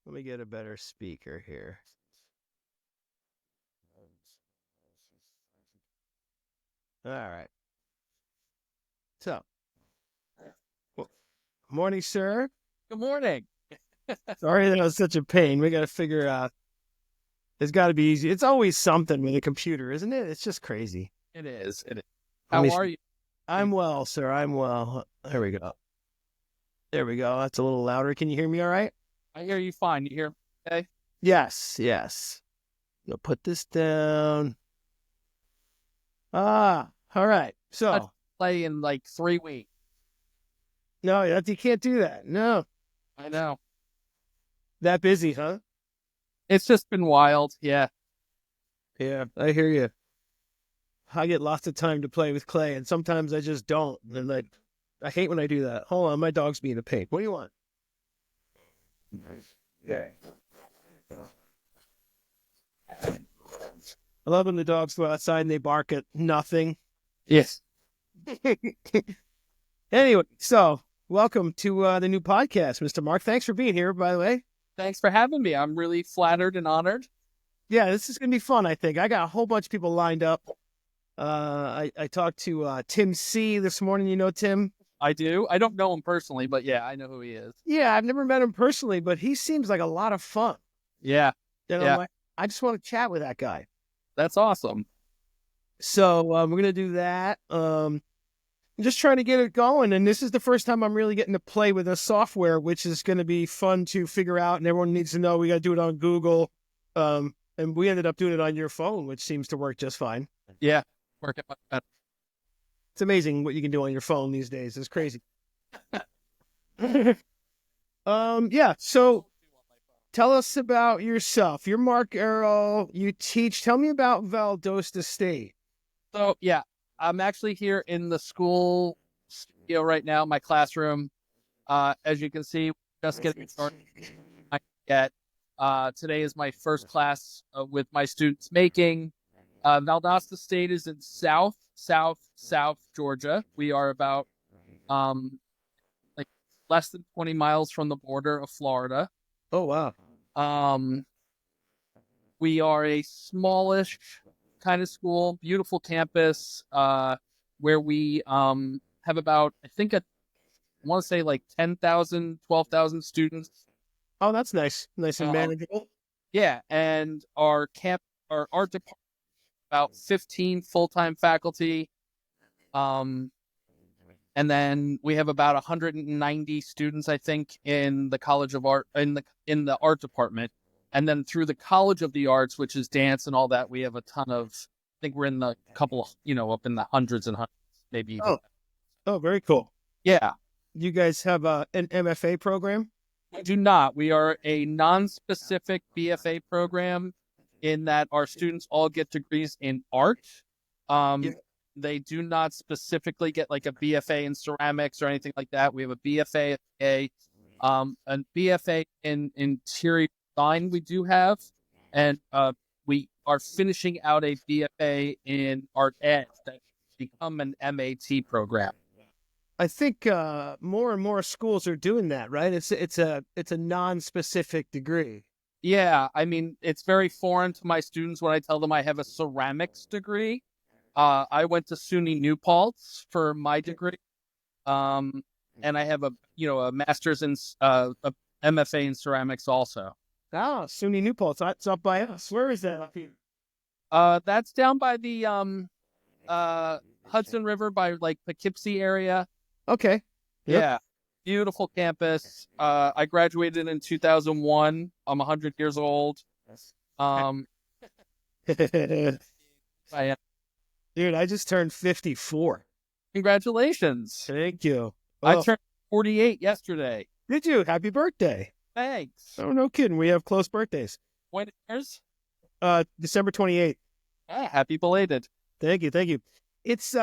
Let me get a better speaker here. All right. So, well, morning, sir. Good morning. Sorry that was such a pain. We got to figure out. It's got to be easy. It's always something with a computer, isn't it? It's just crazy. It is. It is. Let How me are see. you? I'm well, sir. I'm well. There we go. There we go. That's a little louder. Can you hear me all right? I hear you fine. You hear? Okay. Yes, yes. You'll put this down. All right. I So, play in like 3 weeks. no, you can't do that. No. I know. That busy, huh? It's just been wild. Yeah. Yeah, I hear you. I get lots of time to play with clay, and sometimes I just don't. And I hate when I do that. Hold on, my dog's being a pain. What do you want? Yeah. I love when the dogs go outside and they bark at nothing. Yes. Anyway, so welcome to the new podcast, Mr. Mark. Thanks for being here, by the way. Thanks for having me. I'm really flattered and honored. Yeah, this is going to be fun, I think. I got a whole bunch of people lined up. I talked to Tim C. this morning. You know Tim? I do. I don't know him personally, but yeah, I know who he is. Yeah, I've never met him personally, but he seems like a lot of fun. Yeah. And Yeah. I'm like, I just want to chat with that guy. That's awesome. So we're going to do that. I'm just trying to get it going. And this is the first time I'm really getting to play with a software, which is going to be fun to figure out. And everyone needs to know we got to do it on Google. And we ended up doing it on your phone, which seems to work just fine. Yeah. Working much better. It's amazing what you can do on your phone these days. It's crazy. Yeah. So tell us about yourself. You're Mark Errol. You teach. Tell me about Valdosta State. So yeah, I'm actually here in the school studio right now, my classroom. As you can see, just getting started. Today is my first class with my students making. Valdosta State is in South Georgia. We are about like less than 20 miles from the border of Florida. Oh, wow. We are a smallish kind of school, beautiful campus, where we have about, I want to say like 10,000, 12,000 students. Oh, that's nice. Nice and manageable. Yeah, and our art department, about 15 full-time faculty. And then we have about 190 students, I think, in the College of Art, in the art department. And then through the College of the Arts, which is dance and all that, we have a ton of, I think we're in the couple, up in the hundreds and hundreds, maybe even. Oh, very cool. Yeah. You guys have an MFA program? We do not. We are a non-specific BFA program in that our students all get degrees in art. They do not specifically get like a BFA in ceramics or anything like that. We have a BFA, a BFA in interior design we do have, and we are finishing out a BFA in art ed that become an MAT program. I think more and more schools are doing that, right? It's a non-specific degree. Yeah, I mean, it's very foreign to my students when I tell them I have a ceramics degree. I went to SUNY New Paltz for my degree, and I have a master's in a MFA in ceramics also. Ah, SUNY New Paltz. That's up by us. Where is that up here? That's down by the Hudson River by like Poughkeepsie area. Okay. Yep. Yeah. Beautiful campus. I graduated in 2001. I'm 100 years old. I am. Dude, I just turned 54. Congratulations. Thank you. I turned 48 yesterday. Did you? Happy birthday. Thanks. Oh, no kidding. We have close birthdays. When is yours? December 28th. Happy belated. Thank you. Thank you. It's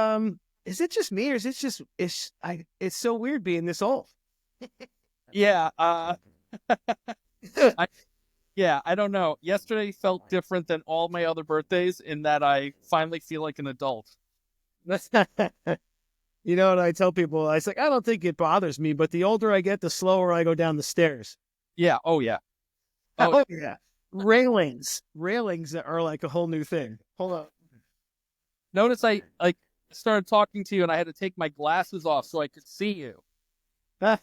is it just me or is it just it's so weird being this old? Yeah. I don't know. Yesterday felt different than all my other birthdays in that I finally feel like an adult. You know what I tell people? I was like, I don't think it bothers me, but the older I get, the slower I go down the stairs. Yeah. Oh, yeah. Oh, Oh yeah, railings that are like a whole new thing. Hold notice I like started talking to you and I had to take my glasses off so I could see you. on.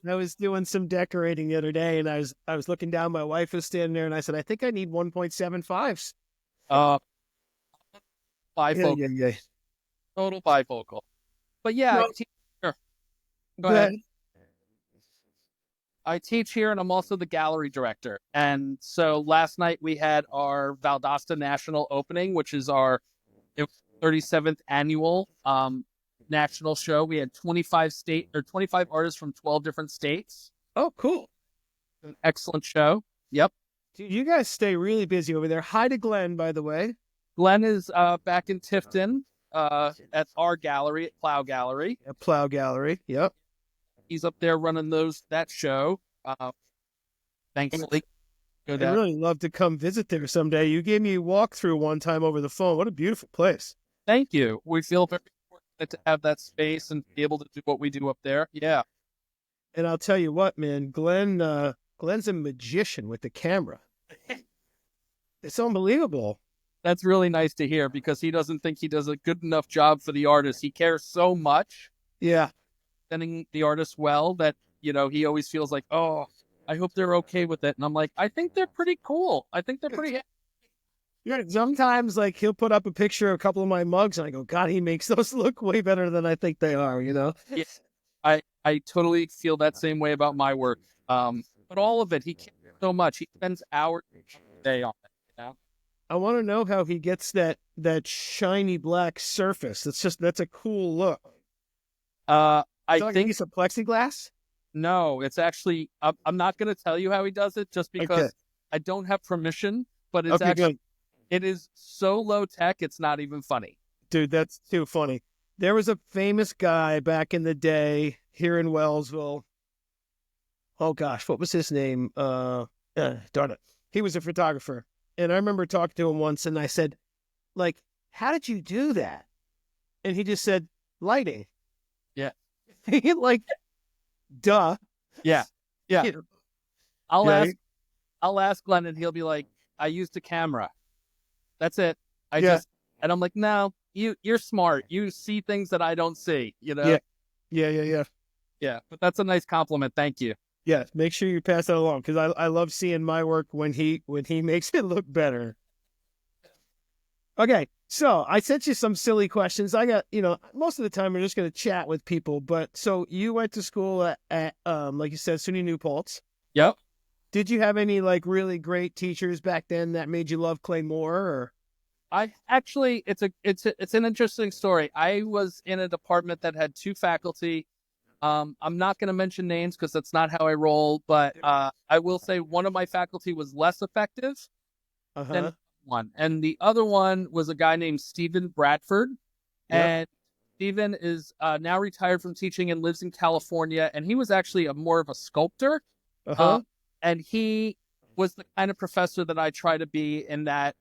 I was doing some decorating the other day, and I was looking down. My wife was standing there, and I said, "I think I need 1.75s." Uh, Yeah, bifocal, yeah, yeah. total bifocal. But yeah, I No, teach here. Go ahead. but I teach here, and I'm also the gallery director. And so last night we had our Valdosta National opening, which is our 37th annual national show. We had 25 artists from 12 different states. oh, cool. An excellent show. Yep. Dude, you guys stay really busy over there. Hi to Glenn, by the way. Glenn is back in Tifton at our gallery at Plow Gallery. At Plow Gallery. Yep. He's up there running that show. Thankfully, I'd really love to come visit there someday. You gave me a walkthrough one time over the phone. What a beautiful place. Thank you. We feel very fortunate to have that space and be able to do what we do up there. Yeah. And I'll tell you what, man, Glenn's a magician with the camera. It's unbelievable. That's really nice to hear because he doesn't think he does a good enough job for the artist. He cares so much, Yeah. sending the artist well, that, he always feels like, oh, I hope they're okay with it. And I'm like, I think they're pretty cool. I think they're pretty. Yeah, sometimes like he'll put up a picture of a couple of my mugs and I go, God, he makes those look way better than I think they are, Yeah, I totally feel that same way about my work. But all of it, he cares so much. He spends hours a day on it. I want to know how he gets that shiny black surface. That's a cool look. I like think a piece of plexiglass. no, it's actually. I'm not going to tell you how he does it, just because Okay. I don't have permission. But it's Okay, actually good. it is so low tech, it's not even funny. Dude, that's too funny. There was a famous guy back in the day here in Wellsville. Oh gosh, what was his name? Darn it. He was a photographer. And I remember talking to him once and I said, like, how did you do that? And he just said, lighting. Yeah. Like, duh. Yeah. Yeah. You know, I'll yeah, ask I'll ask Glenn and he'll be like, I used a camera. That's it. Yeah. And I'm like, no, you're smart. You see things that I don't see, Yeah. Yeah. Yeah. But that's a nice compliment. Thank you. Yeah. Make sure you pass that along because I love seeing my work when he makes it look better. Okay. So I sent you some silly questions. I got, most of the time we're just going to chat with people. But so you went to school at like you said, SUNY New Paltz. Yep. Did you have any like really great teachers back then that made you love clay more? Or I actually, it's an interesting story. I was in a department that had two faculty. I'm not going to mention names because that's not how I roll, but I will say one of my faculty was less effective than one, and the other one was a guy named Stephen Bradford, and Stephen is now retired from teaching and lives in California, and he was actually more of a sculptor, and he was the kind of professor that I try to be, in that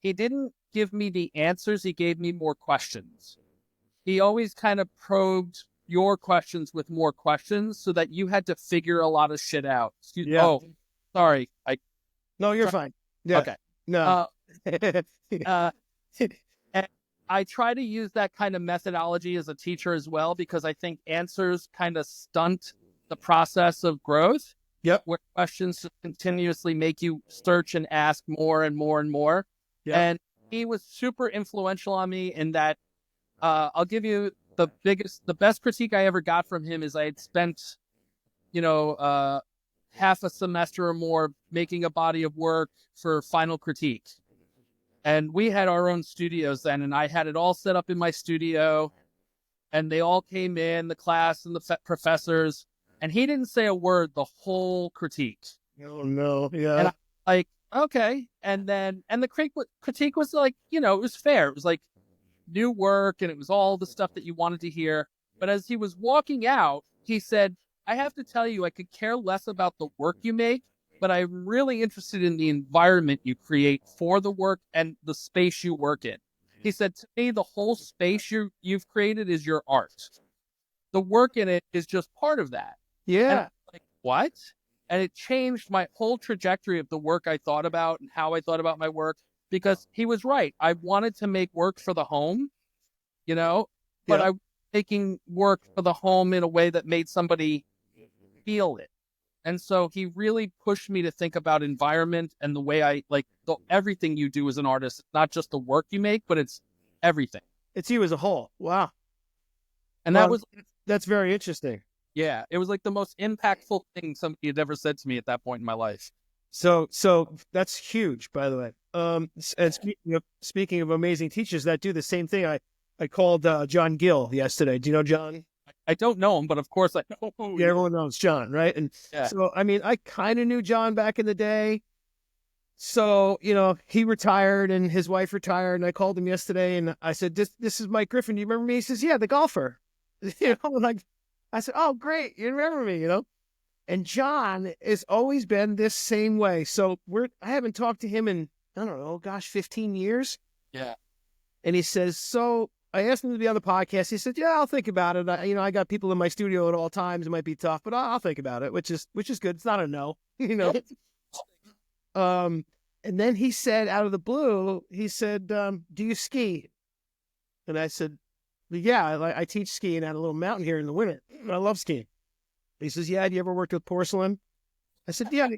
he didn't give me the answers, he gave me more questions. He always kind of probed your questions with more questions so that you had to figure a lot of shit out. Oh, sorry. No, you're fine. Yeah. Okay. No. And I try to use that kind of methodology as a teacher as well, because I think answers kind of stunt the process of growth. Yep. Where questions continuously make you search and ask more and more and more. Yep. And he was super influential on me in that. I'll give you the best critique I ever got from him is I had spent, half a semester or more making a body of work for final critique. And we had our own studios then, and I had it all set up in my studio, and they all came in, the class and the professors, and he didn't say a word the whole critique. Oh, no. Yeah. And I'm like, okay. And the critique was like, it was fair. It was like new work, and it was all the stuff that you wanted to hear. But as he was walking out, he said, I have to tell you, I could care less about the work you make, but I'm really interested in the environment you create for the work and the space you work in. He said, to me, the whole space you've created is your art. The work in it is just part of that. Yeah. And I'm like, what? And it changed my whole trajectory of the work I thought about and how I thought about my work, because he was right. I wanted to make work for the home, but Yeah. I was making work for the home in a way that made somebody feel it. And so he really pushed me to think about environment and the way I like everything you do as an artist. It's not just the work you make, but it's everything. It's you as a whole. Wow. And that was, That's very interesting. yeah, it was like the most impactful thing somebody had ever said to me at that point in my life. So that's huge, by the way. And speaking of amazing teachers that do the same thing, I called John Gill yesterday. Do you know John? I don't know him, but of course I know who. Yeah, everyone knows John, right? And Yeah. so, I mean, I kind of knew John back in the day. So, he retired and his wife retired, and I called him yesterday and I said, this is Mike Griffin. Do you remember me? He says, yeah, the golfer. Like, I said, oh, great. You remember me, And John has always been this same way. So I haven't talked to him in, I don't know, 15 years. Yeah. And he says, so I asked him to be on the podcast. He said, yeah, I'll think about it. I got people in my studio at all times. It might be tough, but I'll think about it, which is good. It's not a no, And then he said out of the blue, he said, do you ski? And I said, well, yeah, I teach skiing at a little mountain here in the winter. I love skiing. He says, yeah, do you ever worked with porcelain? I said, yeah,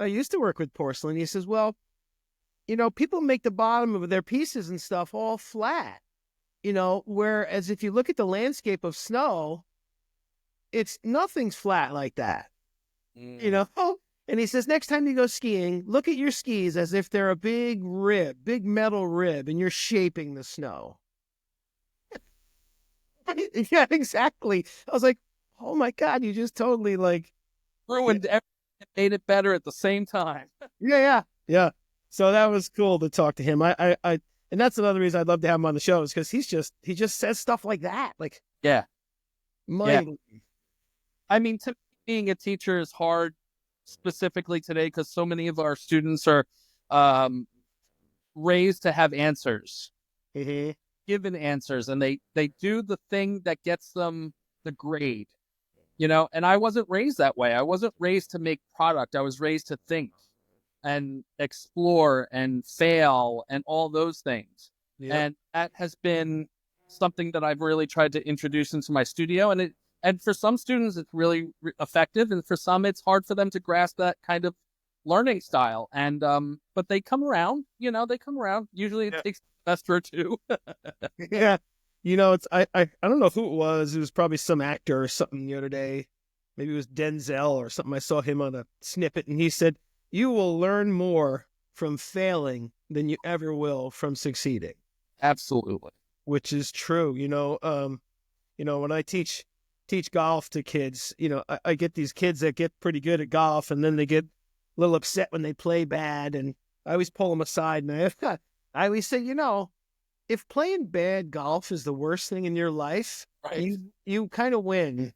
I used to work with porcelain. He says, well, people make the bottom of their pieces and stuff all flat, whereas if you look at the landscape of snow, nothing's flat like that, And he says, next time you go skiing, look at your skis as if they're a big metal rib, and you're shaping the snow. Yeah, exactly. I was like, oh my God, you just totally ruined everything and made it better at the same time. Yeah. So that was cool to talk to him. I and that's another reason I'd love to have him on the show, is because he just says stuff like that. Yeah. Yeah. I mean, being a teacher is hard, specifically today, because so many of our students are raised to have answers, given answers, and they do the thing that gets them the grade, and I wasn't raised that way. I wasn't raised to make product. I was raised to think and explore and fail and all those things. Yep. And that has been something that I've really tried to introduce into my studio. And for some students, it's really effective. And for some, it's hard for them to grasp that kind of learning style. And, but they come around, they come around. Usually it takes a semester or two. Yeah. I don't know who it was. It was probably some actor or something the other day. Maybe it was Denzel or something. I saw him on a snippet, and he said, you will learn more from failing than you ever will from succeeding. Absolutely. Which is true. When I teach golf to kids, I get these kids that get pretty good at golf, and then they get a little upset when they play bad. And I always pull them aside, and I always say, if playing bad golf is the worst thing in your life, right, you kind of win.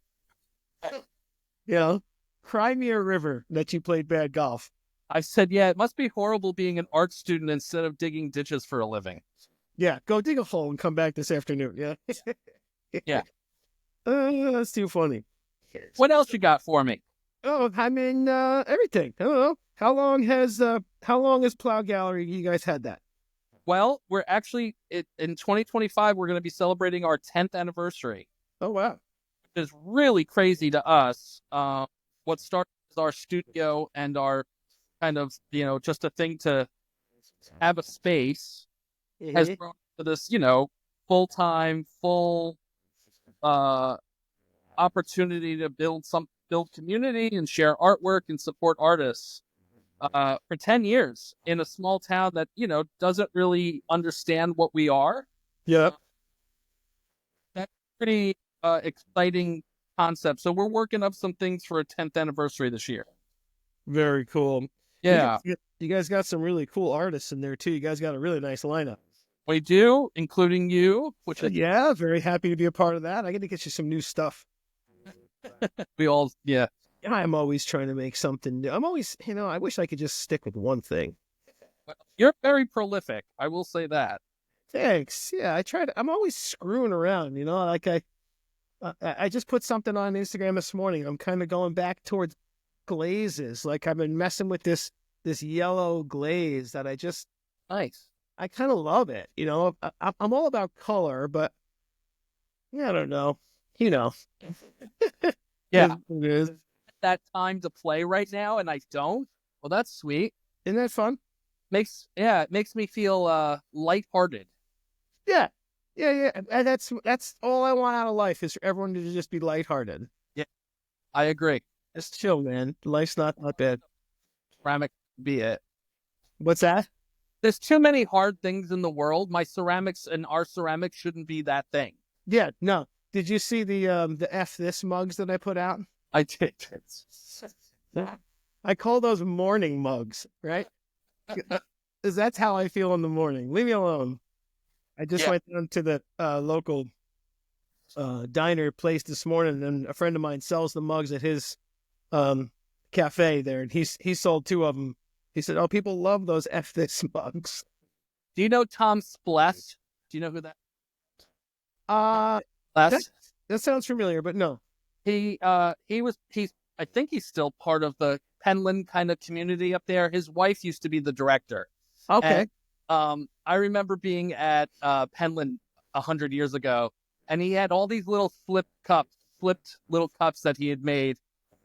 Cry me a river that you played bad golf. I said, yeah, it must be horrible being an art student instead of digging ditches for a living. Yeah, go dig a hole and come back this afternoon. Yeah. Yeah. That's too funny. What else you got for me? Oh, I mean, everything. I don't know. How long has Plow Gallery, you guys had that? Well, we're actually, in 2025, we're going to be celebrating our 10th anniversary. Oh, wow. Which is really crazy to us. What started as our studio and our kind of, just a thing to have a space has grown to this, full-time, opportunity to build community and share artwork and support artists for 10 years in a small town that, doesn't really understand what we are. Yeah. That's pretty exciting concept. So we're working up some things for a 10th anniversary this year. Very cool. Yeah. You guys got some really cool artists in there too. You guys got a really nice lineup. We do, including you, which yeah, very happy to be a part of that. I got to get you some new stuff. We all, yeah. I'm always trying to make something new. I'm always, I wish I could just stick with one thing. You're very prolific. I will say that. Thanks. Yeah, I'm always screwing around, I just put something on Instagram this morning. I'm kind of going back towards glazes. Like I've been messing with this yellow glaze that Nice. I kind of love it. I'm all about color, but yeah, I don't know. You know, Yeah. it is. That time to play right now and I don't. Well, that's sweet. Isn't that fun? It makes me feel lighthearted. Yeah, yeah. And that's all I want out of life is for everyone to just be lighthearted. Yeah, I agree. Just chill, man. Life's not that bad. Ceramic be it. What's that? There's too many hard things in the world. My ceramics and our ceramics shouldn't be that thing. Yeah, no. Did you see the F this mugs that I put out? I did. I call those morning mugs, right? Because that's how I feel in the morning. Leave me alone. I just went down to the local diner place this morning, and a friend of mine sells the mugs at his cafe there, and he sold 2 of them. He said, "Oh, people love those F this mugs." Do you know Tom Spless? Do you know who that? That, that sounds familiar, but no. He's I think he's still part of the Penland kind of community up there. His wife used to be the director. Okay. And, I remember being at Penland 100 years ago, and he had all these little flipped little cups that he had made.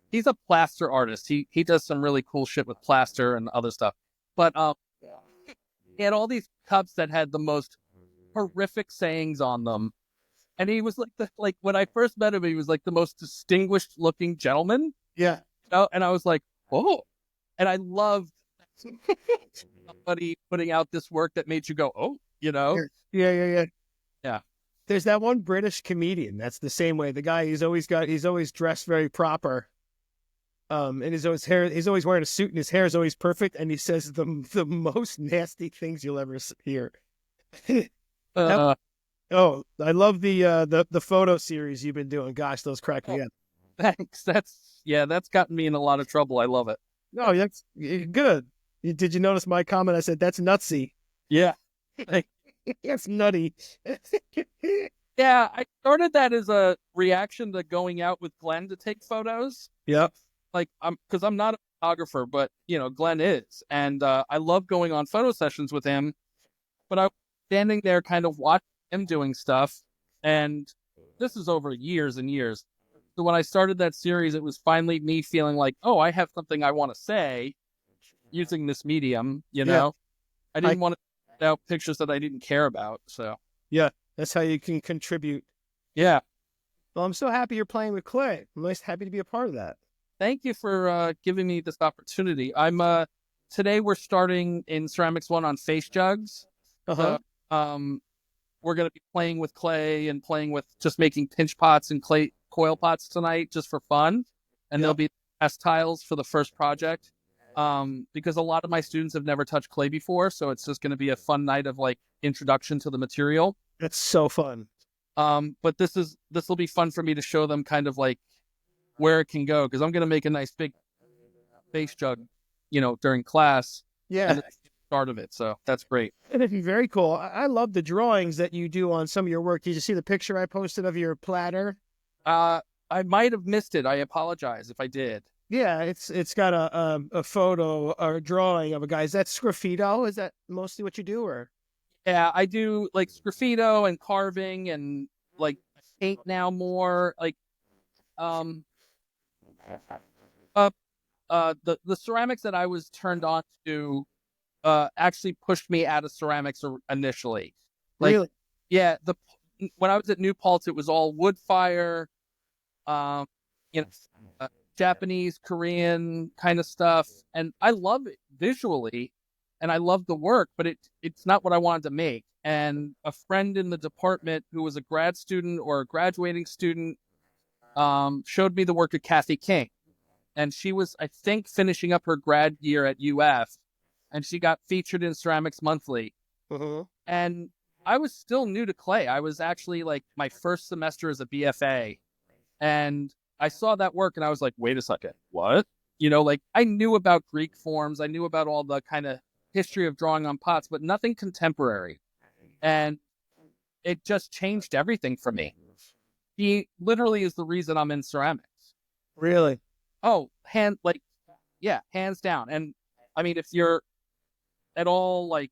He's a plaster artist. He does some really cool shit with plaster and other stuff. But he had all these cups that had the most horrific sayings on them. And he was like when I first met him, he was like the most distinguished looking gentleman. Yeah. And I was like, oh. And I loved somebody putting out this work that made you go, oh, Yeah. Yeah. There's that one British comedian that's the same way. The guy he's always dressed very proper. And he's always wearing a suit and his hair is always perfect, and he says the most nasty things you'll ever hear. Oh, I love the photo series you've been doing. Gosh, those crack me up. Thanks. That's gotten me in a lot of trouble. I love it. No, that's good. Did you notice my comment? I said that's nutsy. Yeah. That's nutty. Yeah, I started that as a reaction to going out with Glenn to take photos. Yep. Like because I'm not a photographer, but Glenn is, and I love going on photo sessions with him. But I was standing there, kind of watching him doing stuff, and this is over years and years. So when I started that series, it was finally me feeling like, oh, I have something I want to say using this medium. Yeah. I didn't want to put out pictures that I didn't care about. So yeah, that's how you can contribute. Yeah. Well, I'm so happy you're playing with clay. I'm always happy to be a part of that. Thank you for giving me this opportunity. Today we're starting in Ceramics 1 on face jugs. Uh-huh. We're going to be playing with clay and playing with just making pinch pots and clay coil pots tonight just for fun. And there'll be test tiles for the first project. Because a lot of my students have never touched clay before, so it's just going to be a fun night of like introduction to the material. That's so fun. But this will be fun for me to show them kind of like where it can go, because I'm going to make a nice big face jug, during class. Yeah. And it's the start of it. So that's great. It'd be very cool. I love the drawings that you do on some of your work. Did you see the picture I posted of your platter? I might have missed it. I apologize if I did. Yeah, it's got a photo or a drawing of a guy. Is that sgraffito? Is that mostly what you do, or? Yeah, I do like sgraffito and carving and like paint now more. Like, the ceramics that I was turned on to actually pushed me out of ceramics initially. Like, really? Yeah, when I was at New Paltz, it was all wood fire, Japanese, Korean kind of stuff, and I love it visually, and I love the work, but it's not what I wanted to make. And a friend in the department who was a grad student or a graduating student showed me the work of Kathy King. And she was, I think, finishing up her grad year at UF, and she got featured in Ceramics Monthly. Uh-huh. And I was still new to clay. I was actually like my first semester as a BFA. And I saw that work and I was like, wait a second, what? Like I knew about Greek forms. I knew about all the kind of history of drawing on pots, but nothing contemporary. And it just changed everything for me. He literally is the reason I'm in ceramics. Really? Oh, Yeah, hands down. And I mean, if you're at all like,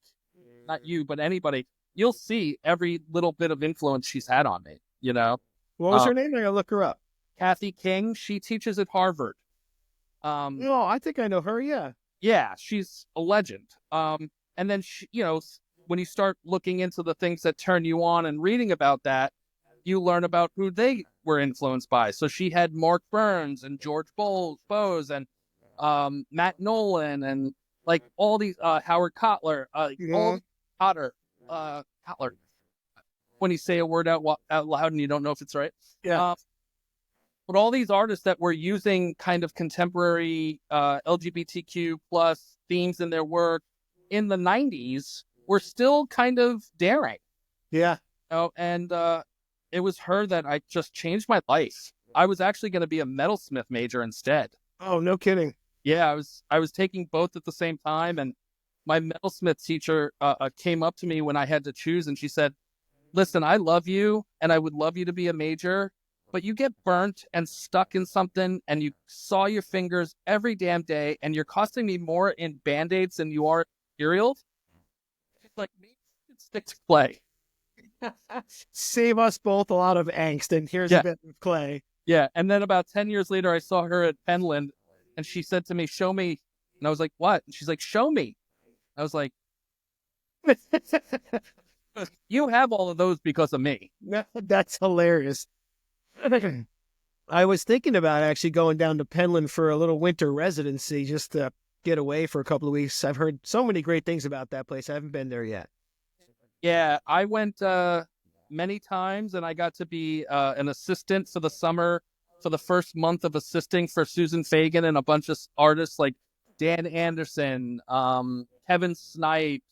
not you, but anybody, you'll see every little bit of influence she's had on me. You know, What was uh, her name? I gotta look her up. Kathy King, she teaches at Harvard. Um, Oh, I think I know her. Yeah. yeah, she's a legend. And then when you start looking into the things that turn you on and reading about that, you learn about who they were influenced by. So she had Mark Burns and George Bose and Matt Nolan and like all these Howard Kotler, Yeah. Kotler. When you say a word out loud and you don't know if it's right, Yeah. uh, but all these artists that were using kind of contemporary LGBTQ plus themes in their work in the '90s were still kind of daring. Yeah. And it was her that I just changed my life. I was actually going to be a metalsmith major instead. Oh, no kidding. Yeah, I was taking both at the same time, and my metalsmith teacher came up to me when I had to choose, and she said, "Listen, I love you, and I would love you to be a major, but you get burnt and stuck in something, and you saw your fingers every damn day, and you're costing me more in band-aids than you are materials." She's like, "Maybe you should stick to clay." Save us both a lot of angst, and here's a Yeah, bit of clay. yeah. And then about 10 years later, I saw her at Penland, and she said to me, "Show me." And I was like, "What?" And she's like, "Show me." I was like, "You have all of those because of me." That's hilarious. I was thinking about actually going down to Penland for a little winter residency just to get away for a couple of weeks. I've heard so many great things about that place. I haven't been there yet. Yeah, I went many times, and I got to be an assistant for the summer for the first month of assisting for Susan Fagan and a bunch of artists like Dan Anderson, Kevin Snipes.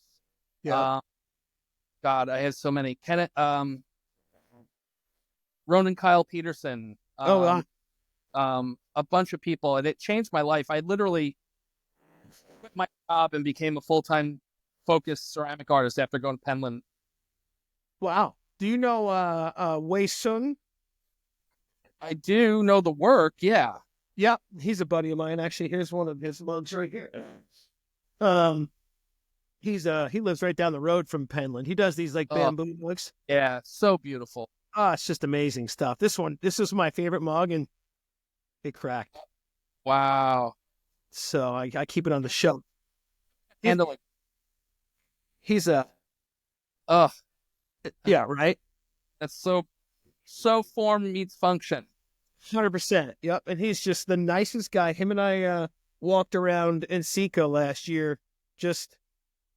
Yeah. Uh, God, I had so many. Ronan Kyle Peterson, Oh, a bunch of people, and it changed my life. I literally quit my job and became a full-time focused ceramic artist after going to Penland. wow. Do you know Wei Sun? I do know the work, yeah. Yep, he's a buddy of mine. Actually, here's one of his mugs right here. Um, he lives right down the road from Penland. He does these like Oh, bamboo mugs. yeah, so beautiful. It's just amazing stuff. This is my favorite mug, and it cracked. Wow. So I keep it on the shelf. He's, Handling. he's a Ugh, yeah, right. that's so form meets function. 100%. Yep. And he's just the nicest guy. Him and I walked around in Sika last year.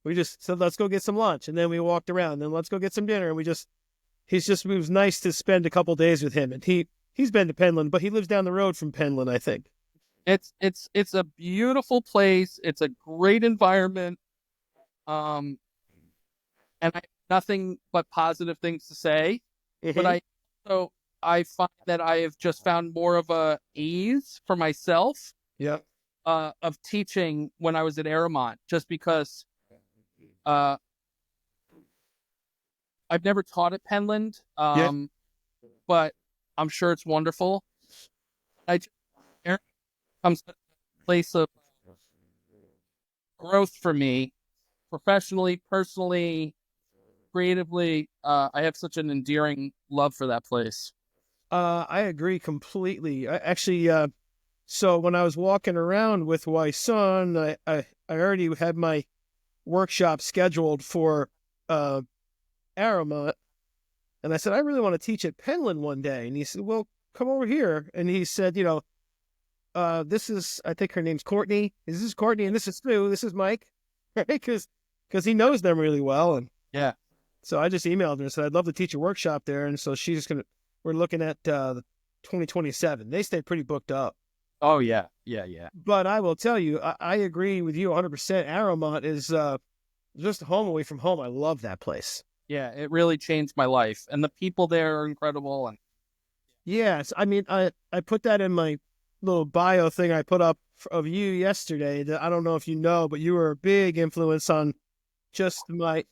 We just said, let's go get some lunch. And then we walked around. Then let's go get some dinner. And it was nice to spend a couple days with him. And he's been to Penland, but he lives down the road from Penland, I think. It's a beautiful place. It's a great environment. Um, and I have nothing but positive things to say. But I find that I have just found more of a ease for myself Yep. of teaching when I was at Errol, just because I've never taught at Penland, Yeah. but I'm sure it's wonderful. Errol comes to a place of growth for me, professionally, personally, creatively. I have such an endearing love for that place. I agree completely. So when I was walking around with my son, I already had my workshop scheduled for Aramont, and I said, I really want to teach at Penland one day. And he said, well, come over here. And he said, this is, I think her name's Courtney. This is Courtney, and this is Sue. This is Mike, right? Because he knows them really well. And Yeah. so I just emailed her and said, I'd love to teach a workshop there. And so we're looking at 2027. They stay pretty booked up. Oh yeah, yeah. But I will tell you, I agree with you 100%. Aramont is just home away from home. I love that place. Yeah, it really changed my life, and the people there are incredible. And Yes, I mean, I put that in my little bio thing I put up of you yesterday. That I don't know if you know, but you were a big influence on just my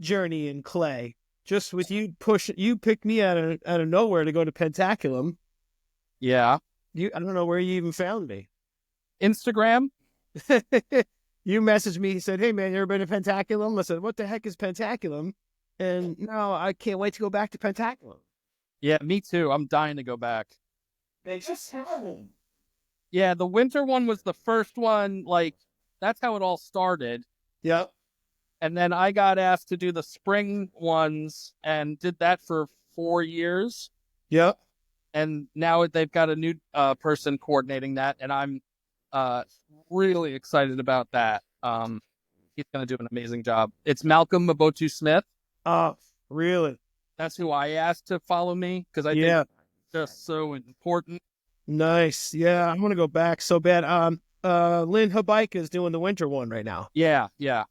journey in clay. Just with you picked me out of nowhere to go to Pentaculum. Yeah. I don't know where you even found me. Instagram. You messaged me. He said, "Hey man, you ever been to Pentaculum?" I said, "What the heck is Pentaculum?" And no, I can't wait to go back to Pentaculum. Yeah, me too. I'm dying to go back. They just happened. Yeah, the winter one was the first one. Like, that's how it all started. Yep. And then I got asked to do the spring ones and did that for 4 years. Yep. And now they've got a new person coordinating that, and I'm uh, really excited about that. He's going to do an amazing job. It's Malcolm Mobotu Smith. Oh, really? That's who I asked to follow me because I think Yeah. it's just so important. Nice. Yeah, I want to go back so bad. Lynn Habike is doing the winter one right now. Yeah, yeah,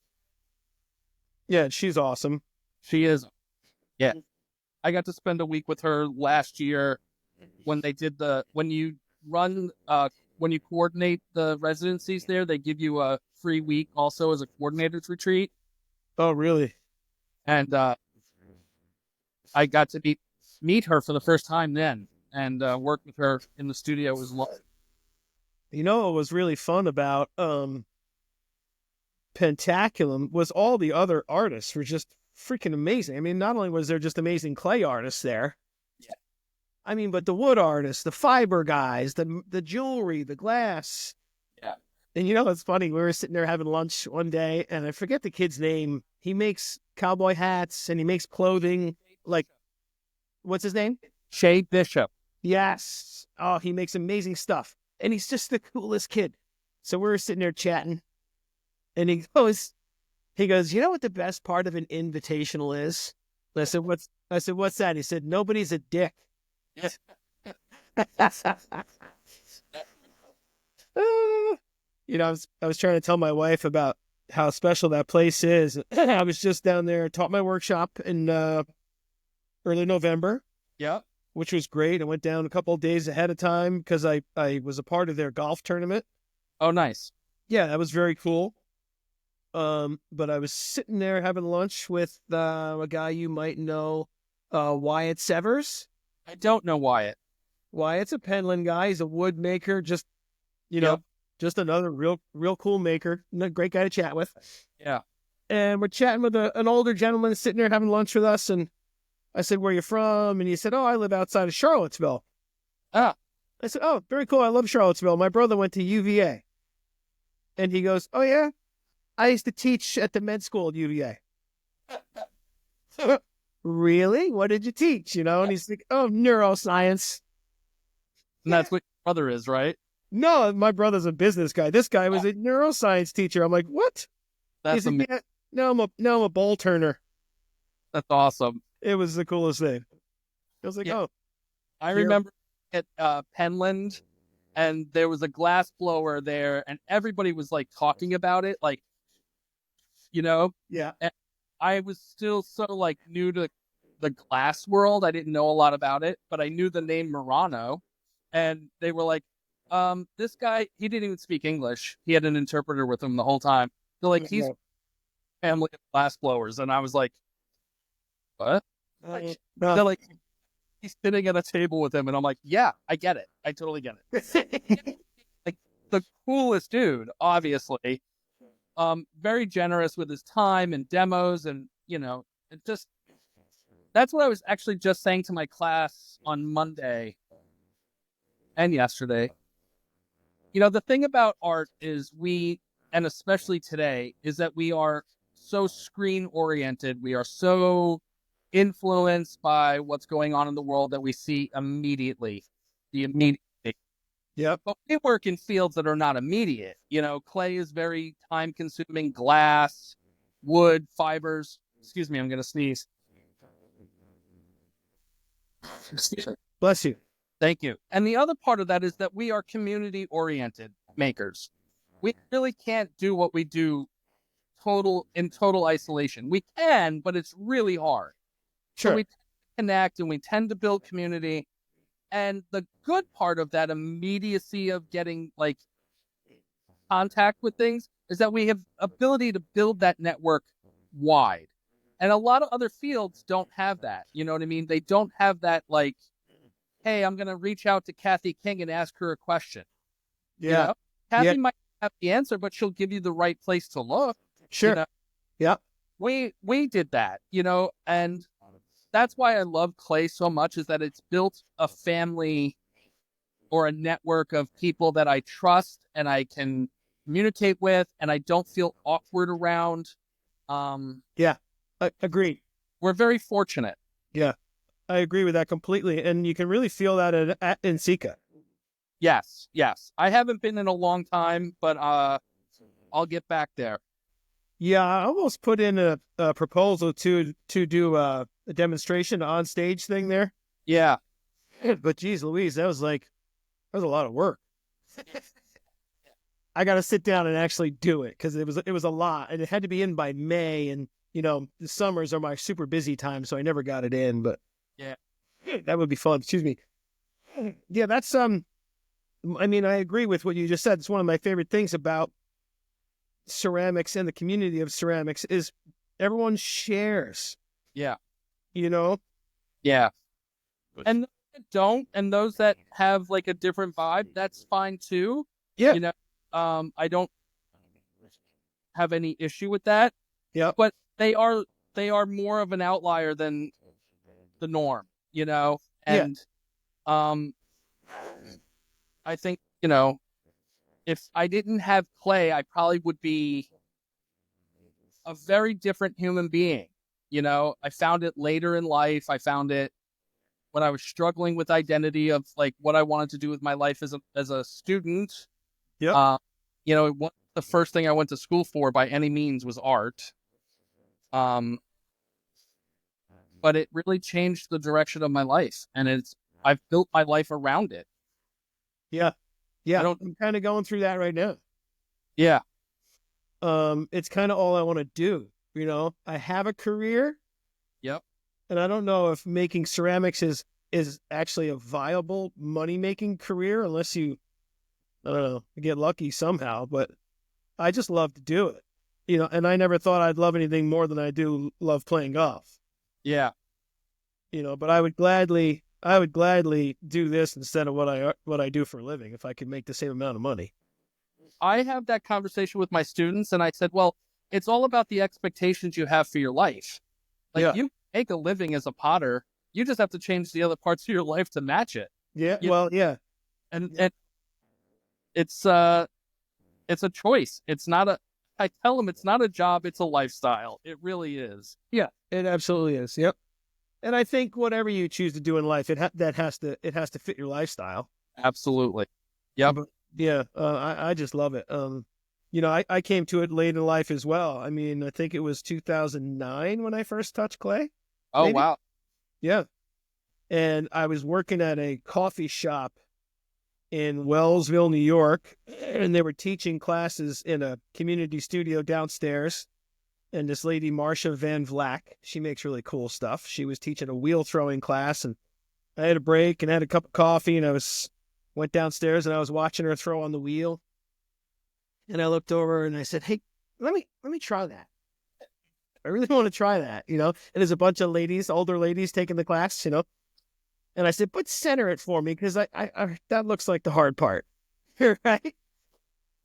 Yeah, she's awesome. she is. Yeah, I got to spend a week with her last year when they did when you run when you coordinate the residencies there, they give you a free week also as a coordinator's retreat. Oh, really? And I got to meet her for the first time then, and work with her in the studio was You know what was really fun about Pentaculum was all the other artists were just freaking amazing. I mean, not only was there just amazing clay artists there, Yeah. I mean, but the wood artists, the fiber guys, the jewelry, the glass. Yeah. And you know, it's funny. We were sitting there having lunch one day, and I forget the kid's name. He makes cowboy hats and he makes clothing. Like, what's his name? Shay Bishop. Yes. Oh, he makes amazing stuff. And he's just the coolest kid. So we were sitting there chatting, and he goes, you know what the best part of an invitational is? I said, what's that? He said, nobody's a dick. You know, I was trying to tell my wife about how special that place is. I was just down there, taught my workshop in early November. Yeah. Which was great. I went down a couple of days ahead of time because I was a part of their golf tournament. Oh, nice. Yeah, that was very cool. But I was sitting there having lunch with a guy you might know, Wyatt Severs. I don't know Wyatt. Wyatt's a Penland guy. He's a wood maker. Just, you know, just another real cool maker. Great guy to chat with. Yeah. And we're chatting with an older gentleman sitting there having lunch with us. And I said, where are you from? And he said, oh, I live outside of Charlottesville. Ah. I said, oh, very cool. I love Charlottesville. My brother went to UVA. And he goes, oh, yeah? I used to teach at the med school at UVA. Really? What did you teach? You know? And he's like, oh, neuroscience. And that's what your brother is, right? No, my brother's a business guy. This guy was a neuroscience teacher. I'm like, what? That's amazing. Yeah, no, I'm a bowl turner. That's awesome. It was the coolest thing. I was like, oh. I remember at Penland, and there was a glass blower there, and everybody was like talking about it, like, you know? Yeah. And I was still so like new to the glass world. I didn't know a lot about it, but I knew the name Murano, and they were like, this guy, he didn't even speak English. He had an interpreter with him the whole time. They're like, he's family of glass blowers. And I was like, what? They're like, he's sitting at a table with him. And I'm like, yeah, I get it. I totally get it. Like the coolest dude, obviously. Very generous with his time and demos. And, you know, it just, that's what I was actually just saying to my class on Monday and yesterday. You know, the thing about art is and especially today, is that we are so screen oriented. We are so influenced by what's going on in the world that we see immediately. Yep. But we work in fields that are not immediate. You know, clay is very time consuming, glass, wood, fibers. Excuse me, I'm going to sneeze. Bless you. Thank you. And the other part of that is that we are community-oriented makers. We really can't do what we do in total isolation. We can, but it's really hard. Sure. So we connect and we tend to build community. And the good part of that immediacy of getting like contact with things is that we have ability to build that network wide. And a lot of other fields don't have that. You know what I mean? They don't have that like hey, I'm going to reach out to Kathy King and ask her a question. Yeah. You know? Kathy Yeah. might have the answer, but she'll give you the right place to look. Sure. You know? Yeah. We did that, and that's why I love clay so much, is that it's built a family or a network of people that I trust and I can communicate with, and I don't feel awkward around. Yeah. Agreed. We're very fortunate. Yeah. I agree with that completely. And you can really feel that in Sika. Yes. I haven't been in a long time, but I'll get back there. Yeah, I almost put in a proposal to do a demonstration on stage thing there. Yeah. But geez Louise, that was a lot of work. I got to sit down and actually do it because it was a lot, and it had to be in by May, and the summers are my super busy time, so I never got it in. But yeah, that would be fun. Excuse me. Yeah, that's I mean, I agree with what you just said. It's one of my favorite things about ceramics and the community of ceramics is everyone shares. Yeah. Yeah. And those that don't, and those that have like a different vibe, that's fine too. Yeah. I don't have any issue with that. Yeah. But they are more of an outlier than the norm, and I think, if I didn't have clay, I probably would be a very different human being. I found it later in life. I found it when I was struggling with identity of like what I wanted to do with my life as a student. Yeah. The first thing I went to school for by any means was art. But it really changed the direction of my life, and I've built my life around it. Yeah. I'm kind of going through that right now. Yeah. It's kind of all I want to do. I have a career. Yep. And I don't know if making ceramics is actually a viable money-making career unless you, I don't know, get lucky somehow. But I just love to do it. And I never thought I'd love anything more than I do love playing golf. Yeah. But I would gladly do this instead of what I do for a living if I could make the same amount of money. I have that conversation with my students, and I said, well, it's all about the expectations you have for your life. Like, you make a living as a potter, you just have to change the other parts of your life to match it. Yeah. And it's a choice. I tell them it's not a job, it's a lifestyle. It really is. Yeah, it absolutely is. Yep. And I think whatever you choose to do in life, it has to fit your lifestyle. Absolutely. Yep. Yeah. I just love it. I came to it late in life as well. I mean, I think it was 2009 when I first touched clay. Oh, maybe? wow. Yeah. And I was working at a coffee shop in Wellsville, New York, and they were teaching classes in a community studio downstairs. And this lady, Marcia Van Vlack, she makes really cool stuff. She was teaching a wheel throwing class, and I had a break and had a cup of coffee, and went downstairs and I was watching her throw on the wheel. And I looked over and I said, "Hey, let me try that. I really want to try that, And there's a bunch of older ladies taking the class, And I said, "But center it for me, because I that looks like the hard part." Right?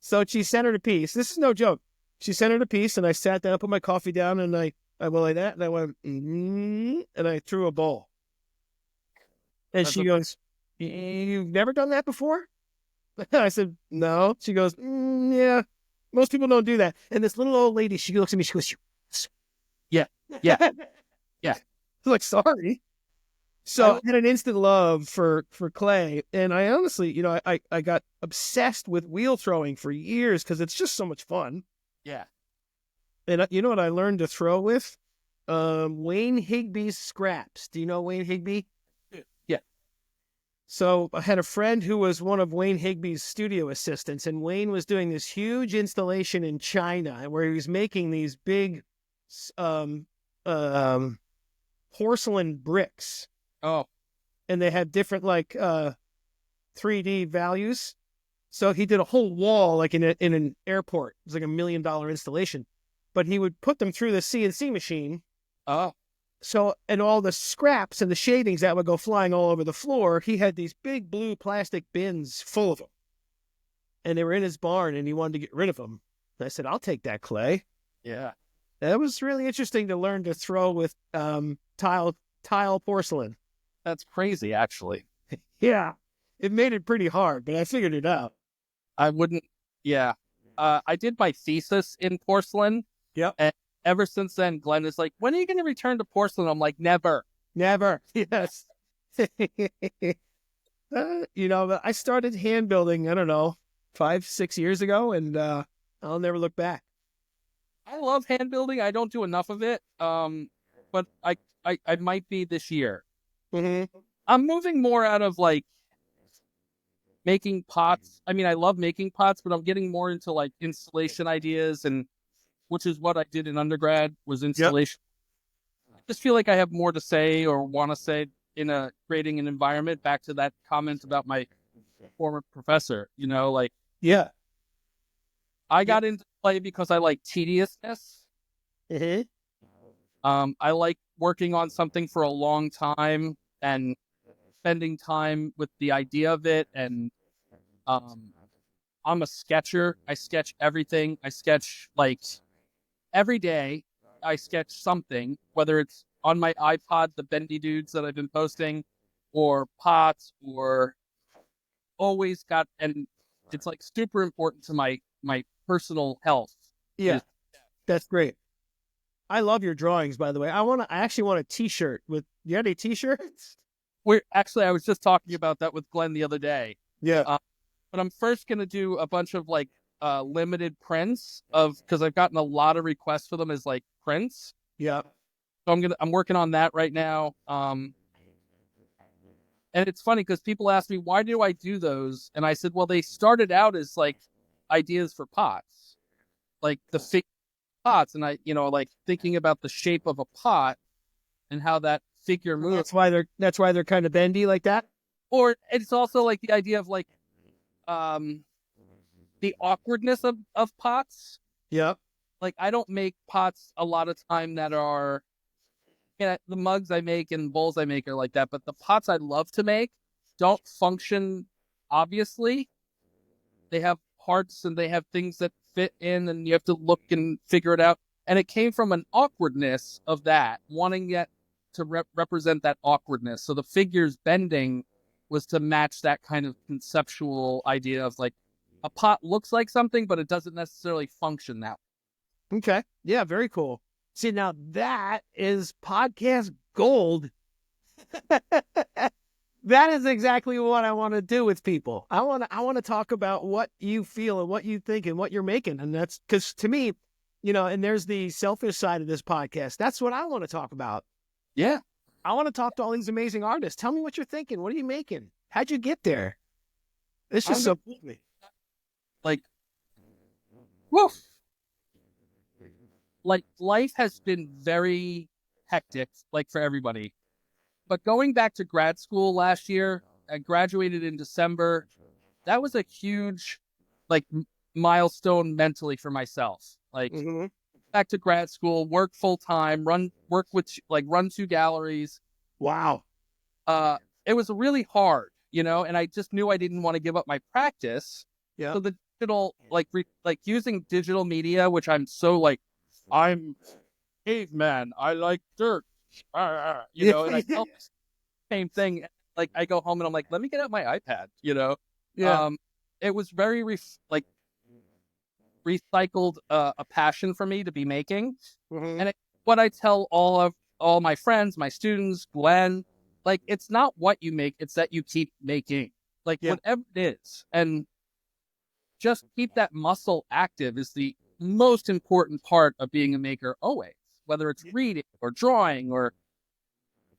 So she centered a piece. This is no joke. She centered a piece, and I sat down, put my coffee down, and I went like that, and I went, and I threw a ball. And she goes, "You've never done that before?" I said, "No." She goes, "Yeah, most people don't do that." And this little old lady, she looks at me, she goes, Yeah. I'm like, "Sorry." So I had an instant love for clay, and I honestly, I got obsessed with wheel throwing for years because it's just so much fun. Yeah. And you know what I learned to throw with? Wayne Higby's scraps. Do you know Wayne Higby? Yeah. So I had a friend who was one of Wayne Higby's studio assistants, and Wayne was doing this huge installation in China where he was making these big porcelain bricks. Oh. And they had different 3D values. So he did a whole wall like in an airport. It was like $1 million installation. But he would put them through the CNC machine. Oh. So, and all the scraps and the shavings that would go flying all over the floor, he had these big blue plastic bins full of them. And they were in his barn, and he wanted to get rid of them. And I said, I'll take that clay. Yeah. That was really interesting to learn to throw with tile porcelain. That's crazy, actually. Yeah, it made it pretty hard, but I figured it out. I wouldn't, yeah. I did my thesis in porcelain. Yep. And ever since then, Glenn is like, when are you going to return to porcelain? I'm like, never. Never. Yes. But I started hand building, I don't know, 5-6 years ago, and I'll never look back. I love hand building. I don't do enough of it. But I might be this year. Mm-hmm. I'm moving more out of like making pots. I mean, I love making pots, but I'm getting more into like installation ideas, and which is what I did in undergrad was installation. Yep. I just feel like I have more to say or want to say in creating an environment. Back to that comment about my former professor, like, yeah, I got into play because I like tediousness. Mm-hmm. I like working on something for a long time and spending time with the idea of it. And I'm a sketcher. I sketch everything. I sketch like every day. I sketch something, whether it's on my iPod, the bendy dudes that I've been posting, or pots, or always got, and it's like super important to my personal health. Yeah, that's great. I love your drawings, by the way. I actually want a T-shirt with. You had any T-shirts? I was just talking about that with Glenn the other day. Yeah. But I'm first gonna do a bunch of like limited prints because I've gotten a lot of requests for them as like prints. Yeah. So I'm working on that right now. And it's funny because people ask me, why do I do those? And I said, well, they started out as like ideas for pots, like the pots. And I, like thinking about the shape of a pot and how that figure moves. That's why they're kind of bendy like that. Or it's also like the idea of like, the awkwardness of pots. Yeah. Like I don't make pots a lot of time that are, the mugs I make and bowls I make are like that, but the pots I love to make don't function obviously. They have parts and they have things that fit in, and you have to look and figure it out. And it came from an awkwardness of that, wanting that to represent that awkwardness. So the figures bending was to match that kind of conceptual idea of like a pot looks like something, but it doesn't necessarily function that way. Okay. Yeah, very cool. See, now that is podcast gold. That is exactly what I want to do with people. I want to talk about what you feel and what you think and what you're making. And that's because to me, and there's the selfish side of this podcast. That's what I want to talk about. Yeah. I want to talk to all these amazing artists. Tell me what you're thinking. What are you making? How'd you get there? It's just so cool. Like, woof. Like life has been very hectic, like for everybody. But going back to grad school last year, I graduated in December. That was a huge, like, milestone mentally for myself. Like, back to grad school, work full time, run 2 galleries. Wow. It was really hard, and I just knew I didn't want to give up my practice. Yeah. So the digital, like using digital media, which I'm so like, I'm caveman. I like dirt. And I tell the same thing. Like I go home and I'm like, let me get out my iPad. Yeah. It was very recycled a passion for me to be making, and what I tell all my friends, my students, Glenn, like it's not what you make, it's that you keep making, like whatever it is, and just keep that muscle active is the most important part of being a maker always, whether it's reading or drawing or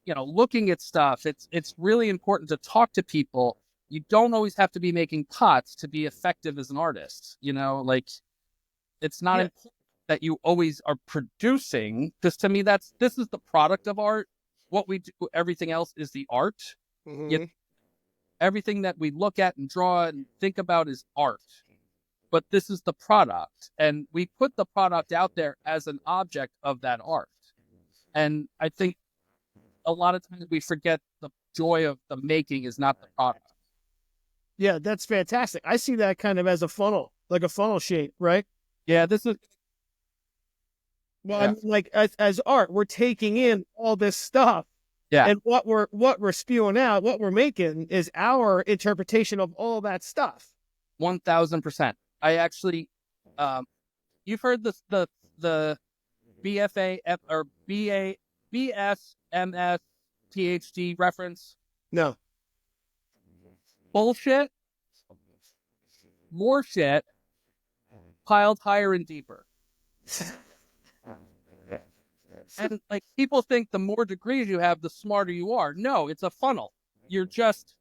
looking at stuff. It's really important to talk to people. You don't always have to be making pots to be effective as an artist. Like it's not important that you always are producing, because to me this is the product of art. What we do, everything else is the art. Everything that we look at and draw and think about is art. But this is the product, and we put the product out there as an object of that art. And I think a lot of times we forget the joy of the making is not the product. Yeah, that's fantastic. I see that kind of as a funnel, like a funnel shape, right? Yeah, this is Well, I yeah. mean, like as art, we're taking in all this stuff, Yeah. and what we're spewing out, what we're making is our interpretation of all that stuff. 1000%. I actually, you've heard the BFA or BA BS MS PhD reference. No. Bullshit, more shit, piled higher and deeper. And like people think the more degrees you have, the smarter you are. No, it's a funnel. You're just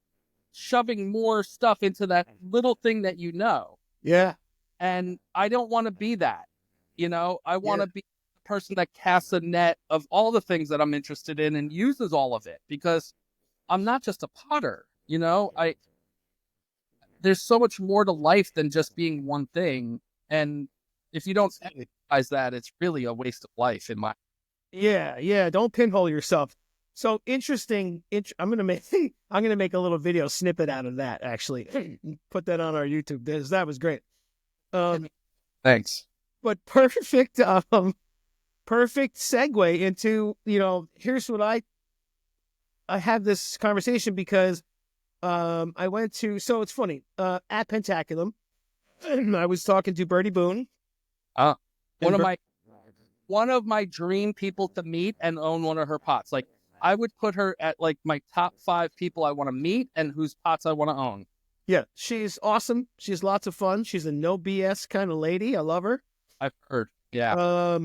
shoving more stuff into that little thing that you know. Yeah. And I don't want to be that. I want to Yeah. be the person that casts a net of all the things that I'm interested in and uses all of it, because I'm not just a potter. There's so much more to life than just being one thing. And if you don't emphasize that, it's really a waste of life in my. Yeah, yeah. Don't pinhole yourself. So interesting. I'm gonna make a little video snippet out of that. Actually, put that on our YouTube. That was great. Thanks. But perfect segue into here's what I have this conversation because I went to, so it's funny, at Pentaculum. I was talking to Bertie Boone. One of my dream people to meet and own one of her pots. Like I would put her at like my top 5 people I want to meet and whose pots I want to own. Yeah, she's awesome. She's lots of fun. She's a no BS kind of lady. I love her. I've heard. Yeah.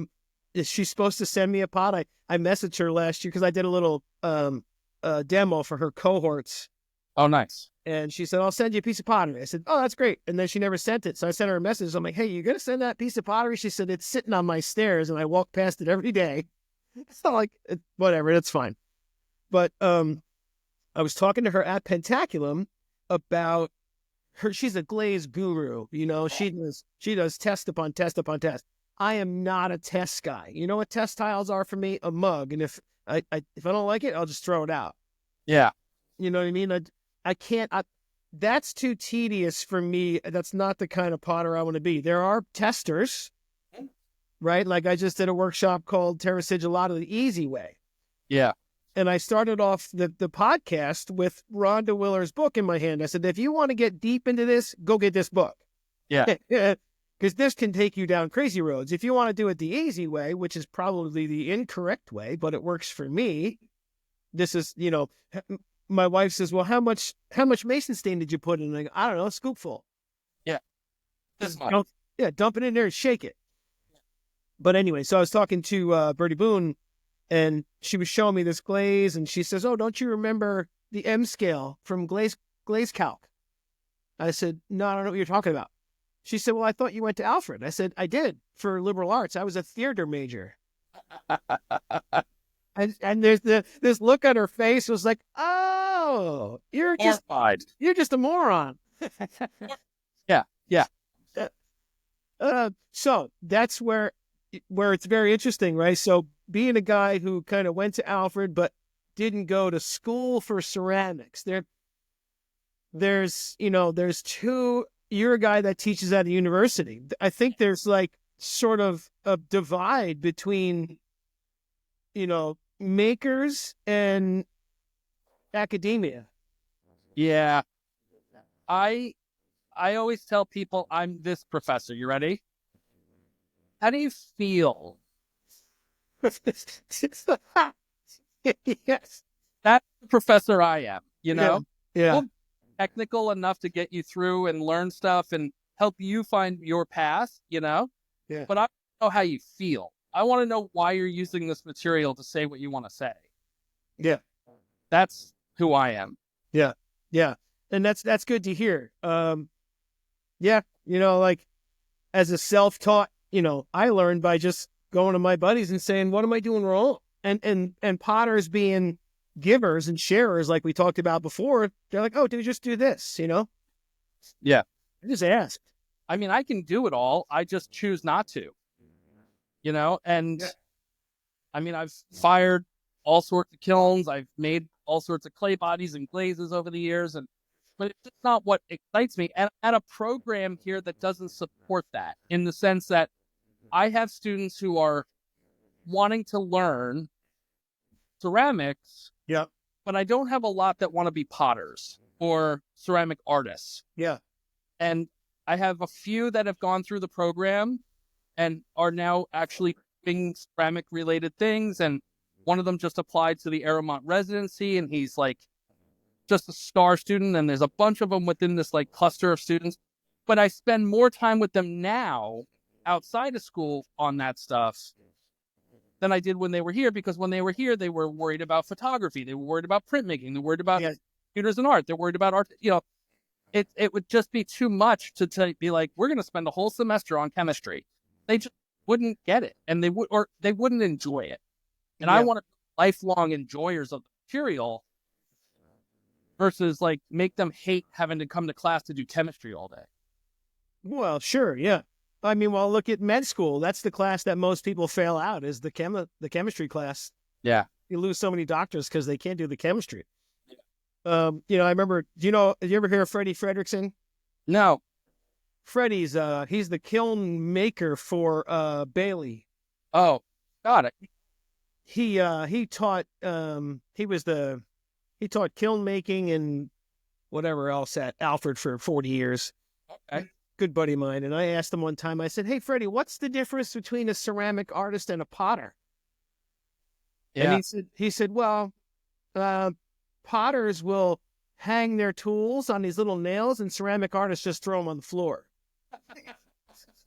She's supposed to send me a pot. I messaged her last year because I did a little demo for her cohorts. Oh, nice. And she said, I'll send you a piece of pottery. I said, oh, that's great. And then she never sent it. So I sent her a message. I'm like, hey, you going to send that piece of pottery? She said, it's sitting on my stairs and I walk past it every day. It's not like, whatever, it's fine. But I was talking to her at Pentaculum about her. She's a glaze guru. She does test upon test upon test. I am not a test guy. You know what test tiles are for me? A mug. And if I don't like it, I'll just throw it out. Yeah. You know what I mean? I can't, that's too tedious for me. That's not the kind of potter I want to be. There are testers, right? Like I just did a workshop called Terra Sigillata the Easy Way. Yeah. And I started off the podcast with Rhonda Willer's book in my hand. I said, if you want to get deep into this, go get this book. Yeah. Because this can take you down crazy roads. If you want to do it the easy way, which is probably the incorrect way, but it works for me. This is, my wife says, well, how much mason stain did you put in? And I go, I don't know, a scoopful. Yeah. This much. Dump it in there and shake it. But anyway, so I was talking to Bertie Boone, and she was showing me this glaze, and she says, oh, don't you remember the M scale from glaze calc? I said, no, I don't know what you're talking about. She said, well, I thought you went to Alfred. I said, I did, for liberal arts. I was a theater major. And there's this look on her face was like, oh, you're just a moron. Yeah. So that's where it's very interesting, right? So being a guy who kind of went to Alfred but didn't go to school for ceramics, there's two. You're a guy that teaches at a university. I think there's like sort of a divide between makers and academia. Yeah. I always tell people I'm this professor. You ready? How do you feel? Yes. That's the professor I am, Yeah. Well, technical enough to get you through and learn stuff and help you find your path, Yeah. But I don't know how you feel. I want to know why you're using this material to say what you want to say. Yeah. That's who I am. Yeah. Yeah. And that's good to hear. Yeah. Like as a self-taught, I learned by just going to my buddies and saying, what am I doing wrong? And potters being givers and sharers, like we talked about before, they're like, oh, dude, just do this, Yeah. I just asked. I mean, I can do it all. I just choose not to, and I mean, I've fired all sorts of kilns. I've made all sorts of clay bodies and glazes over the years, but it's just not what excites me. And at a program here that doesn't support that, in the sense that I have students who are wanting to learn ceramics, Yeah. but I don't have a lot that want to be potters or ceramic artists. Yeah. And I have a few that have gone through the program and are now actually doing ceramic related things. And one of them just applied to the Errol residency, and he's like just a star student. And there's a bunch of them within this like cluster of students. But I spend more time with them now outside of school on that stuff than I did when they were here, because when they were here, they were worried about photography. They were worried about printmaking. They're worried about computers and art. They're worried about art. It would just be too much to be like, we're going to spend a whole semester on chemistry. They just wouldn't get it, and they wouldn't enjoy it. And I want to be lifelong enjoyers of the material versus like make them hate having to come to class to do chemistry all day. Well, sure, yeah. I mean, well, look at med school. That's the class that most people fail out, is the chemistry class. Yeah. You lose so many doctors because they can't do the chemistry. I remember, did you ever hear of Freddie Fredrickson? No. Freddie's, he's the kiln maker for Bailey. Oh, got it. He taught, he taught kiln making and whatever else at Alfred for 40 years. Okay. Good buddy of mine. And I asked him one time, I said, hey, Freddie, what's the difference between a ceramic artist and a potter? Yeah. And he said, well, potters will hang their tools on these little nails, and ceramic artists just throw them on the floor.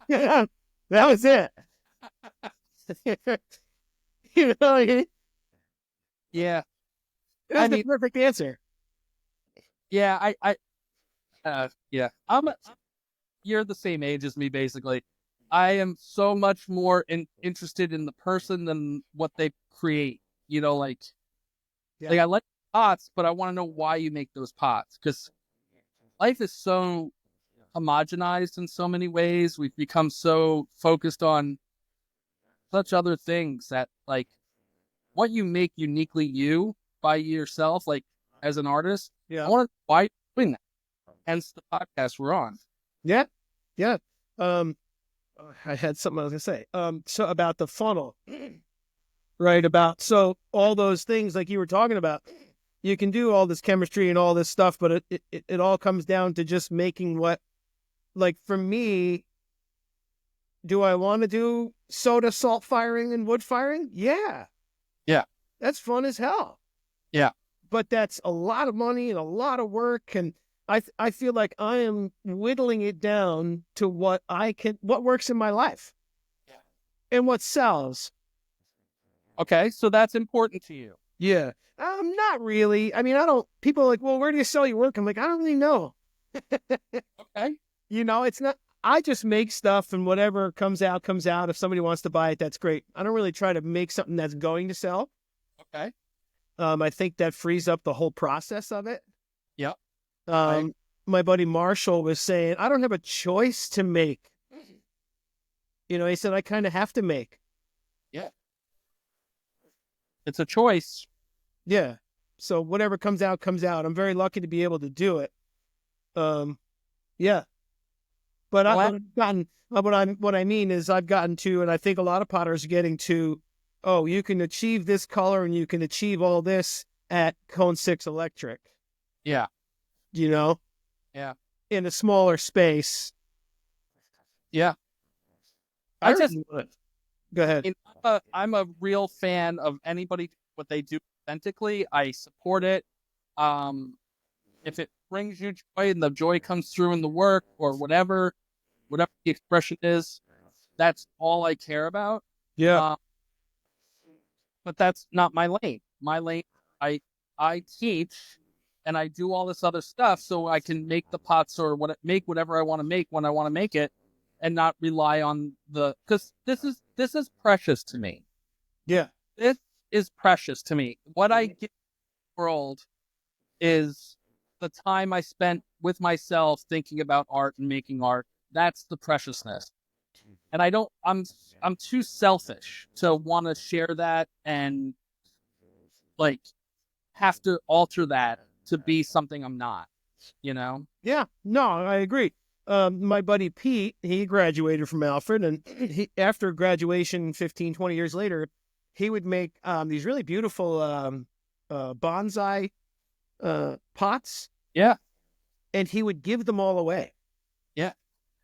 Yeah, that was it. Yeah. That's the perfect answer. Yeah, yeah. You're the same age as me, basically. I am so much more interested in the person than what they create. Like I like pots, but I want to know why you make those pots, because life is so homogenized in so many ways. We've become so focused on such other things that, like, what you make uniquely you by yourself, like as an artist. Yeah. I want to know why you're doing that. Hence the podcast we're on. Yeah. Yeah. I had something I was gonna say. So about the funnel, right? So all those things like you were talking about, you can do all this chemistry and all this stuff, but it all comes down to just making what, like for me, do I want to do soda salt firing and wood firing? Yeah. Yeah. That's fun as hell. Yeah. But that's a lot of money and a lot of work, and I feel like I am whittling it down to what works in my life, and what sells. Okay, so that's important to you. Yeah, not really. I mean, people are like, well, where do you sell your work? I'm like, I don't really know. Okay, it's not. I just make stuff, and whatever comes out comes out. If somebody wants to buy it, that's great. I don't really try to make something that's going to sell. Okay. I think that frees up the whole process of it. Yep. My buddy Marshall was saying, I don't have a choice to make. He said, I kind of have to make. Yeah. It's a choice. Yeah. So whatever comes out, comes out. I'm very lucky to be able to do it. Yeah. But what I mean is I've gotten to, and I think a lot of potters are getting to, oh, you can achieve this color and you can achieve all this at Cone 6 Electric. Yeah. Yeah. In a smaller space. Yeah. Go ahead. I'm a real fan of anybody, what they do authentically. I support it. If it brings you joy and the joy comes through in the work or whatever the expression is, that's all I care about. Yeah. But that's not my lane. My lane, I teach and I do all this other stuff so I can make the pots or make whatever I want to make when I want to make it, and not rely on because this is precious to me. Yeah. This is precious to me. What I give the world is the time I spent with myself thinking about art and making art. That's the preciousness. And I'm too selfish to want to share that and like have to alter that to be something I'm not, you know? Yeah, no, I agree. My buddy Pete, he graduated from Alfred, and after graduation 15, 20 years later, he would make these really beautiful bonsai pots, Yeah. and he would give them all away. Yeah.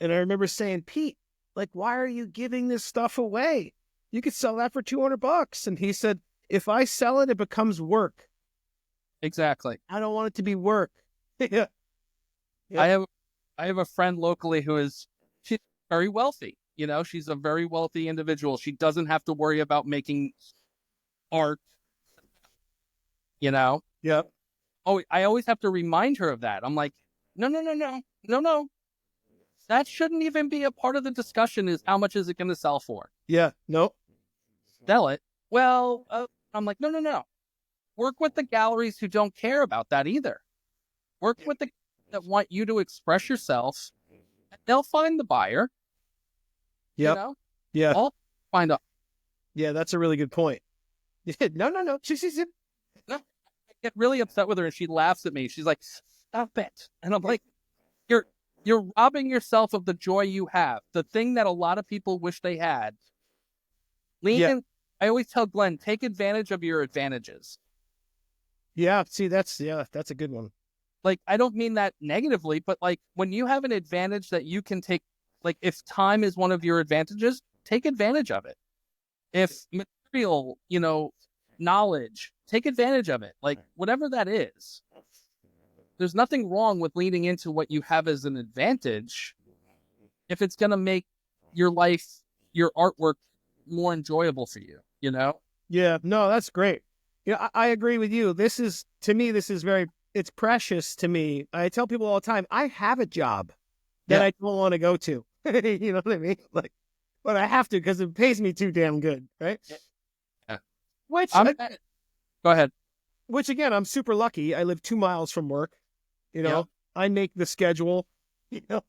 And I remember saying, Pete, like, why are you giving this stuff away? You could sell that for $200. And he said, if I sell it, it becomes work. Exactly. I don't want it to be work. Yeah. I have a friend locally she's very wealthy. You know, she's a very wealthy individual. She doesn't have to worry about making art, you know? Yep. Oh, I always have to remind her of that. I'm like, no, no, no, no, no, no. That shouldn't even be a part of the discussion is how much is it going to sell for? Yeah. Nope. Sell it. Well, I'm like, no, no, no. Work with the galleries who don't care about that either. Work with the that want you to express yourself. They'll find the buyer. Yep. You know? Yeah. I'll find a Yeah, that's a really good point. No, no, no. no, I get really upset with her and she laughs at me. She's like, stop it. And I'm like, you're robbing yourself of the joy you have. The thing that a lot of people wish they had. Lean in. I always tell Glenn, take advantage of your advantages. Yeah. See, that's a good one. Like, I don't mean that negatively, but like when you have an advantage that you can take, like if time is one of your advantages, take advantage of it. If material, knowledge, take advantage of it. Like whatever that is. There's nothing wrong with leaning into what you have as an advantage if it's going to make your life, your artwork more enjoyable for you, you know? Yeah, no, that's great. Yeah, I agree with you. To me, it's precious to me. I tell people all the time, I have a job that I don't want to go to. You know what I mean? Like, but I have to because it pays me too damn good, right? Yeah. Go ahead. Which again, I'm super lucky. I live 2 miles from work. You know, I make the schedule. You know,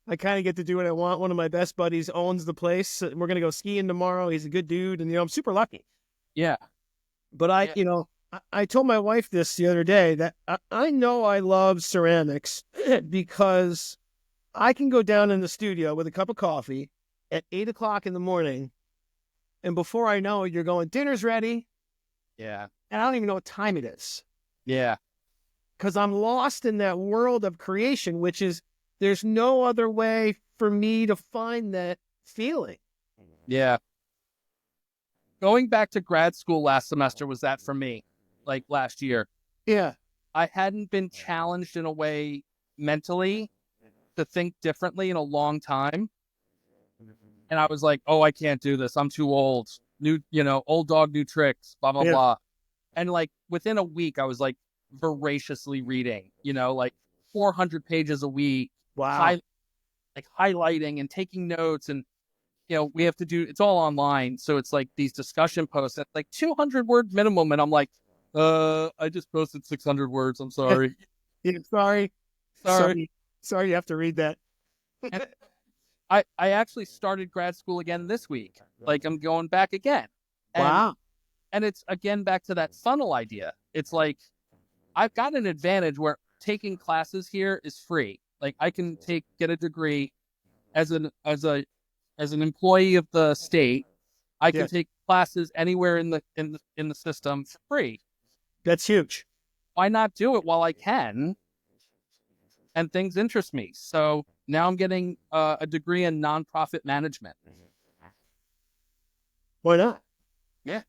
I kind of get to do what I want. One of my best buddies owns the place. We're gonna go skiing tomorrow. He's a good dude, and I'm super lucky. Yeah. But I told my wife this the other day that I know I love ceramics because I can go down in the studio with a cup of coffee at 8:00 in the morning, and before I know it, you're going, dinner's ready. Yeah. And I don't even know what time it is. Yeah. Because I'm lost in that world of creation, which is there's no other way for me to find that feeling. Yeah. Going back to grad school last semester was that for me, like last year. Yeah. I hadn't been challenged in a way mentally to think differently in a long time. And I was like, oh, I can't do this. I'm too old. Old dog, new tricks, blah, blah, blah. And like within a week, I was like voraciously reading, like 400 pages a week. Wow. Highlighting and taking notes. And, we have to it's all online. So it's like these discussion posts at like 200 word minimum. And I'm like, I just posted 600 words. I'm sorry. Yeah, sorry. You have to read that. I actually started grad school again this week. Like I'm going back again. Wow. And it's again back to that funnel idea. It's like I've got an advantage where taking classes here is free. Like I can get a degree as an employee of the state. I can take classes anywhere in the system for free. That's huge. Why not do it while I can? And things interest me. So now I'm getting a degree in nonprofit management. Why not? Yeah.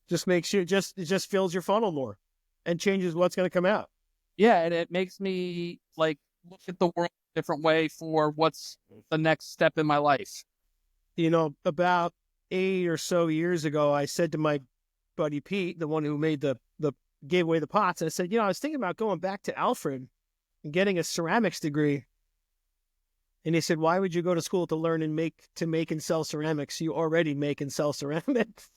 Just makes you it just fills your funnel more and changes what's going to come out. Yeah, and it makes me like look at the world a different way for what's the next step in my life. About 8 or so years ago, I said to my buddy Pete, the one who made gave away the pots, I said, I was thinking about going back to Alfred and getting a ceramics degree. And he said, why would you go to school to learn and make and sell ceramics? You already make and sell ceramics.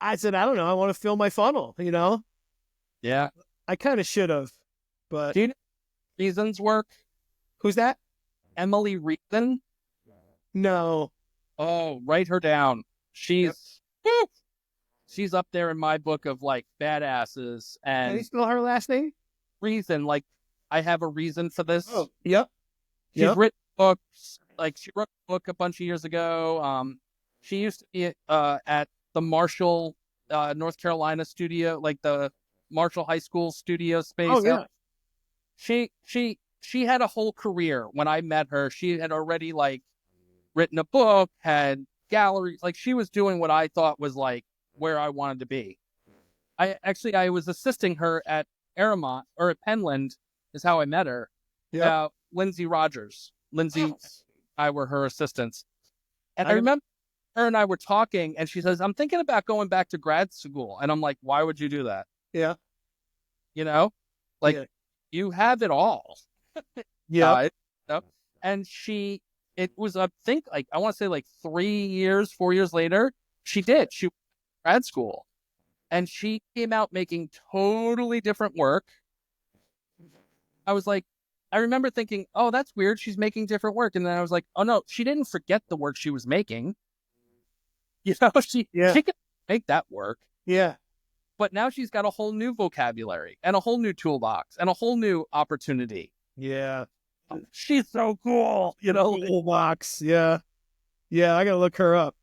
I said, I don't know. I want to fill my funnel, Yeah. I kind of should have, but. Do you know Reason's work? Who's that? Emily Reason? No. Oh, write her down. She's she's up there in my book of like badasses Can you and spell her last name? reason. Like, I have a reason for this. Oh, yep. She's written books. Like, she wrote a book a bunch of years ago. She used to be at the Marshall, North Carolina studio, like the Marshall High School studio space. Oh, yeah. She had a whole career when I met her. She had already like written a book, had galleries. Like, she was doing what I thought was like where I wanted to be. I was assisting her at Aramont or at Penland is how I met her. Yep. Lindsay Rogers. Lindsay and I were her assistants. And I I- remember her and I were talking, and she says, I'm thinking about going back to grad school. And I'm like, why would you do that? Yeah. You know, like, Yeah. you have it all. Yeah. And it was, I think, like, I want to say like 4 years later, she went to grad school, and she came out making totally different work. I was like, I remember thinking, oh, that's weird. She's making different work. And then I was like, oh no, she didn't forget the work she was making. You know, she can make that work. Yeah. But now she's got a whole new vocabulary and a whole new toolbox and a whole new opportunity. Yeah. She's so cool, you know. Toolbox. Yeah. Yeah. I got to look her up.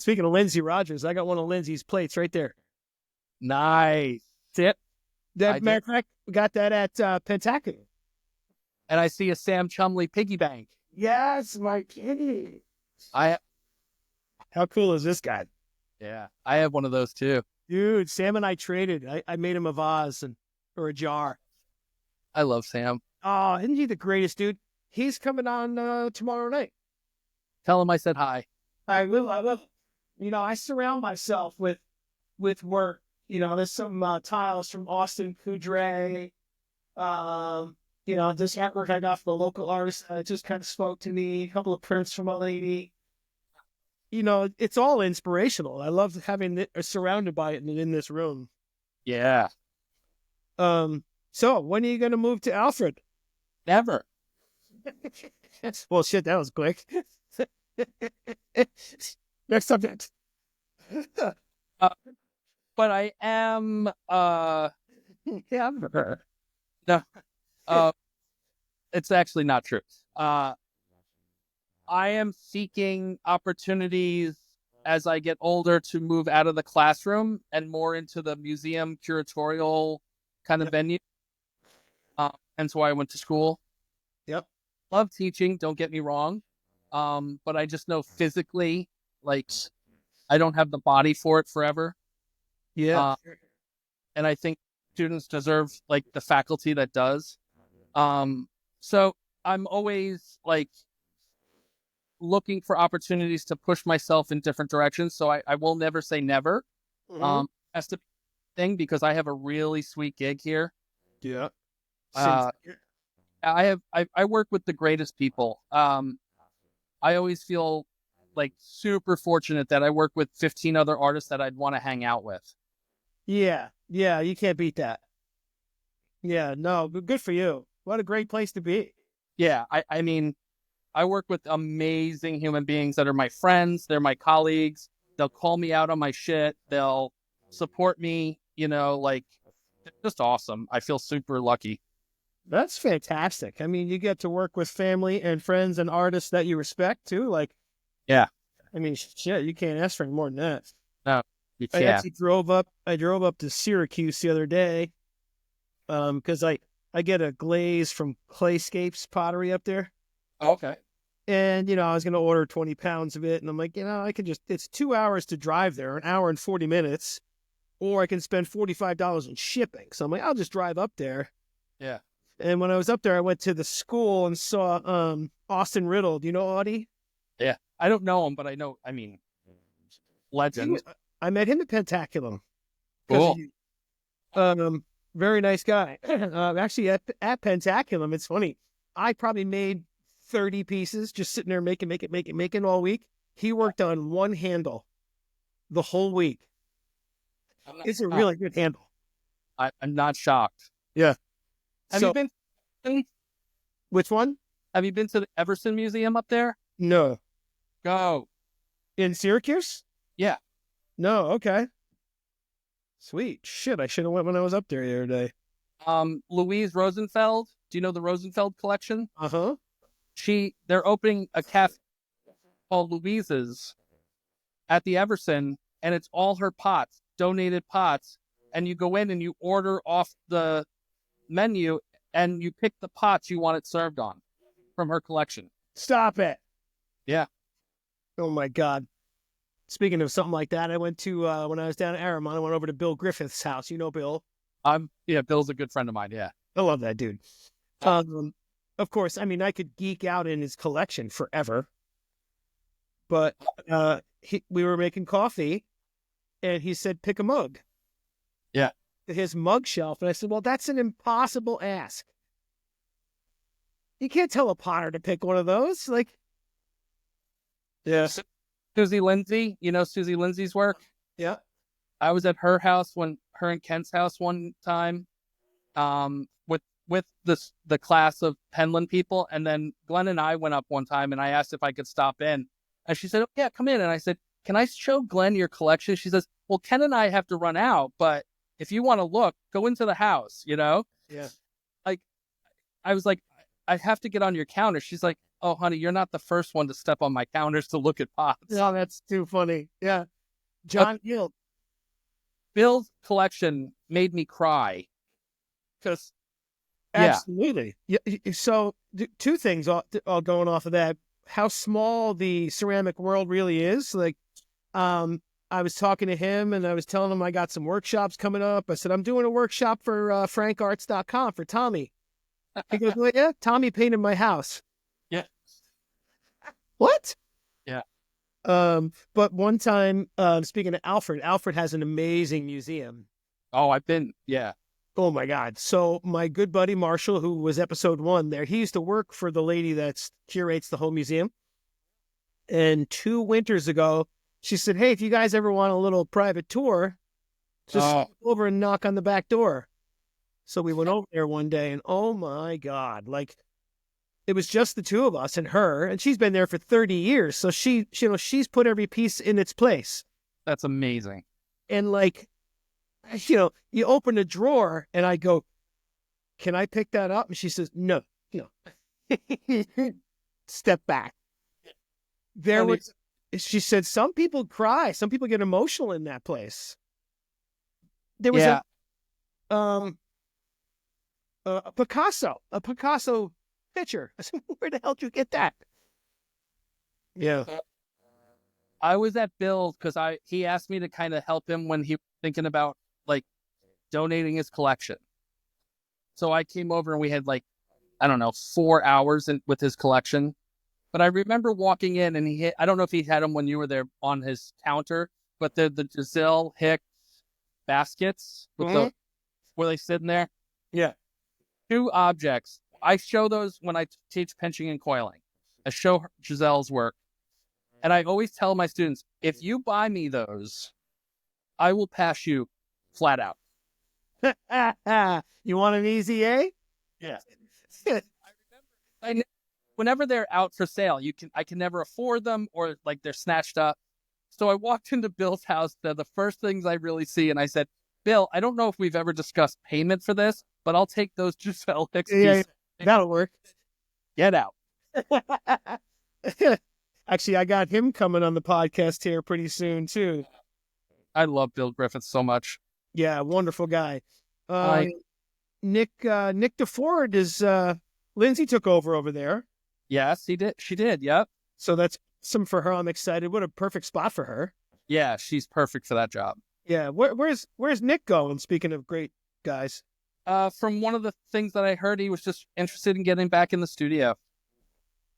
Speaking of Lindsay Rogers, I got one of Lindsay's plates right there. Nice. That's it. Matter of fact, we got that at Pentaculum. And I see a Sam Chumley piggy bank. Yes, my kitty. How cool is this guy? Yeah, I have one of those too. Dude, Sam and I traded. I made him a vase or a jar. I love Sam. Oh, isn't he the greatest, dude? He's coming on tomorrow night. Tell him I said hi. I will. You know, I surround myself with work. You know, there's some tiles from Austin Coudray. You know, this artwork I got from a local artist just kind of spoke to me. A couple of prints from a lady. You know, it's all inspirational. I love having it surrounded by it in this room. Yeah. So when are you going to move to Alfred? Never. Well, shit, that was quick. Next subject. But I am, Yeah. no, it's actually not true. I am seeking opportunities as I get older to move out of the classroom and more into the museum curatorial kind of venue. Hence why I went to school. Yep. Love teaching, don't get me wrong. But I just know physically, like, I don't have the body for it forever. Yeah. And I think students deserve like the faculty that does. So I'm always like looking for opportunities to push myself in different directions. So I will never say never. Mhm. Has to be a thing because I have a really sweet gig here. Yeah. I work with the greatest people. I always feel like super fortunate that I work with 15 other artists that I'd want to hang out with. Yeah. Yeah. You can't beat that. Yeah. No, but good for you. What a great place to be. Yeah. I mean, I work with amazing human beings that are my friends. They're my colleagues. They'll call me out on my shit. They'll support me, you know, like, it's just awesome. I feel super lucky. That's fantastic. I mean, you get to work with family and friends and artists that you respect too. Like, Yeah. I mean, shit, you can't ask for any more than that. No, you I can't. actually drove up to Syracuse the other day, because I get a glaze from Clayscapes Pottery up there. Okay. And, you know, I was going to order 20 pounds of it. And I'm like, you know, it's 2 hours to drive there, an hour and 40 minutes, or I can spend $45 in shipping. So I'm like, I'll just drive up there. Yeah. And when I was up there, I went to the school and saw Austin Riddle. Do you know Audie? Yeah. I don't know him, but I mean, legend. I met him at Pentaculum. Cool. Very nice guy. Actually, at Pentaculum, it's funny. I probably made 30 pieces just sitting there making all week. He worked on one handle the whole week. It's a really good handle. I'm not shocked. Yeah. Have you been? Which one? Have you been to the Everson Museum up there? No. Go. In Syracuse? Yeah. No. Okay. Sweet. Shit, I should have went when I was up there the other day. Louise Rosenfeld. Do you know the Rosenfeld collection? Uh-huh. They're opening a cafe called Louise's at the Everson, and it's all her pots, donated pots. And you go in and you order off the menu, and you pick the pots you want it served on from her collection. Stop it. Yeah. Oh my God. Speaking of something like that, I went to when I was down at Errol, I went over to Bill Griffith's house. You know Bill. Bill's a good friend of mine. Yeah. I love that dude. Of course, I mean I could geek out in his collection forever. But we were making coffee and he said pick a mug. Yeah. His mug shelf, and I said, well, that's an impossible ask. You can't tell a potter to pick one of those. Like, yeah. Susie Lindsay, you know Susie Lindsay's work? Yeah. I was at her house her and Kent's house one time, with the class of Penland people, and then Glenn and I went up one time, and I asked if I could stop in, and she said, "Oh yeah, come in." And I said, "Can I show Glenn your collection?" She says, "Well, Ken and I have to run out, but if you want to look, go into the house." You know? Yeah. Like, I was like, I have to get on your counter. She's like, "Oh, honey, you're not the first one to step on my counters to look at pots." Oh, that's too funny. Yeah. John Hill. Bill's collection made me cry. Because, absolutely. Yeah. So, two things all going off of that. How small the ceramic world really is. Like, I was talking to him and I was telling him I got some workshops coming up. I said, I'm doing a workshop for frankarts.com for Tommy. He goes, well, yeah, Tommy painted my house. Yeah. What? Yeah. But one time, speaking of Alfred has an amazing museum. Oh, I've been, yeah. Oh my God. So my good buddy Marshall, who was episode 1 there, he used to work for the lady that curates the whole museum. And 2 winters ago, she said, hey, if you guys ever want a little private tour, just go over and knock on the back door. So we went over there one day and oh my God, like it was just the 2 of us and her, and she's been there for 30 years. So she's put every piece in its place. That's amazing. And like, you open a drawer and I go, can I pick that up? And she says, no. Step back. She said, some people cry. Some people get emotional in that place. There was a Picasso picture. I said, where the hell did you get that? Yeah. I was at Bill's because he asked me to kind of help him when he was thinking about like donating his collection. So I came over and we had 4 hours with his collection. But I remember walking in and I don't know if he had them when you were there on his counter, but the Giselle Hicks baskets with where they sit in there. Yeah. 2 objects. I show those when I teach pinching and coiling. I show Giselle's work. And I always tell my students, if you buy me those, I will pass you flat out. You want an easy A? Yeah. Whenever they're out for sale, I can never afford them or like they're snatched up. So I walked into Bill's house. They're the first things I really see. And I said, Bill, I don't know if we've ever discussed payment for this, but I'll take those Giselle Hicks pieces. That'll work. Get out. Actually, I got him coming on the podcast here pretty soon, too. I love Bill Griffith so much. Yeah, wonderful guy. Nick DeFord is, Lindsay took over there. Yes, he did. She did, yep. So that's some for her. I'm excited. What a perfect spot for her. Yeah, she's perfect for that job. Yeah, where's Nick going, speaking of great guys? From one of the things that I heard, he was just interested in getting back in the studio.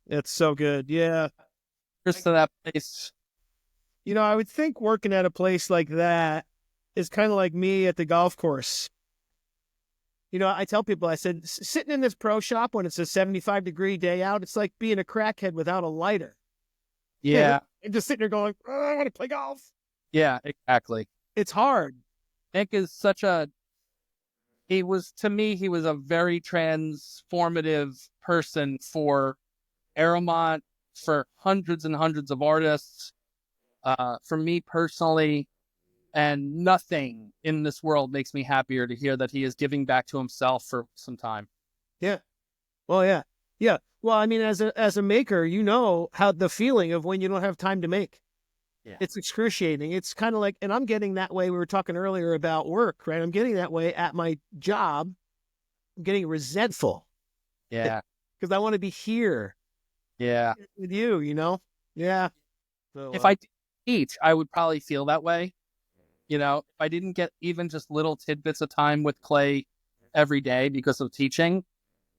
It's so good, yeah. Just to that place. I would think working at a place like that is kind of like me at the golf course. I tell people, I said, sitting in this pro shop when it's a 75-degree day out, it's like being a crackhead without a lighter. Yeah. And just sitting there going, I want to play golf. Yeah, exactly. It's hard. Nick is he was a very transformative person for Aeromont, for hundreds and hundreds of artists. For me personally, And nothing in this world makes me happier to hear that he is giving back to himself for some time. Yeah. Well, yeah. Yeah. Well, I mean, as a maker, you know how the feeling of when you don't have time to make. Yeah. It's excruciating. It's kind of like, and I'm getting that way. We were talking earlier about work, right? I'm getting that way at my job. I'm getting resentful. Yeah. Because I want to be here Yeah. with you, you know? Yeah. So, If I teach, I would probably feel that way. You know, if I didn't get even just little tidbits of time with Clay every day because of teaching,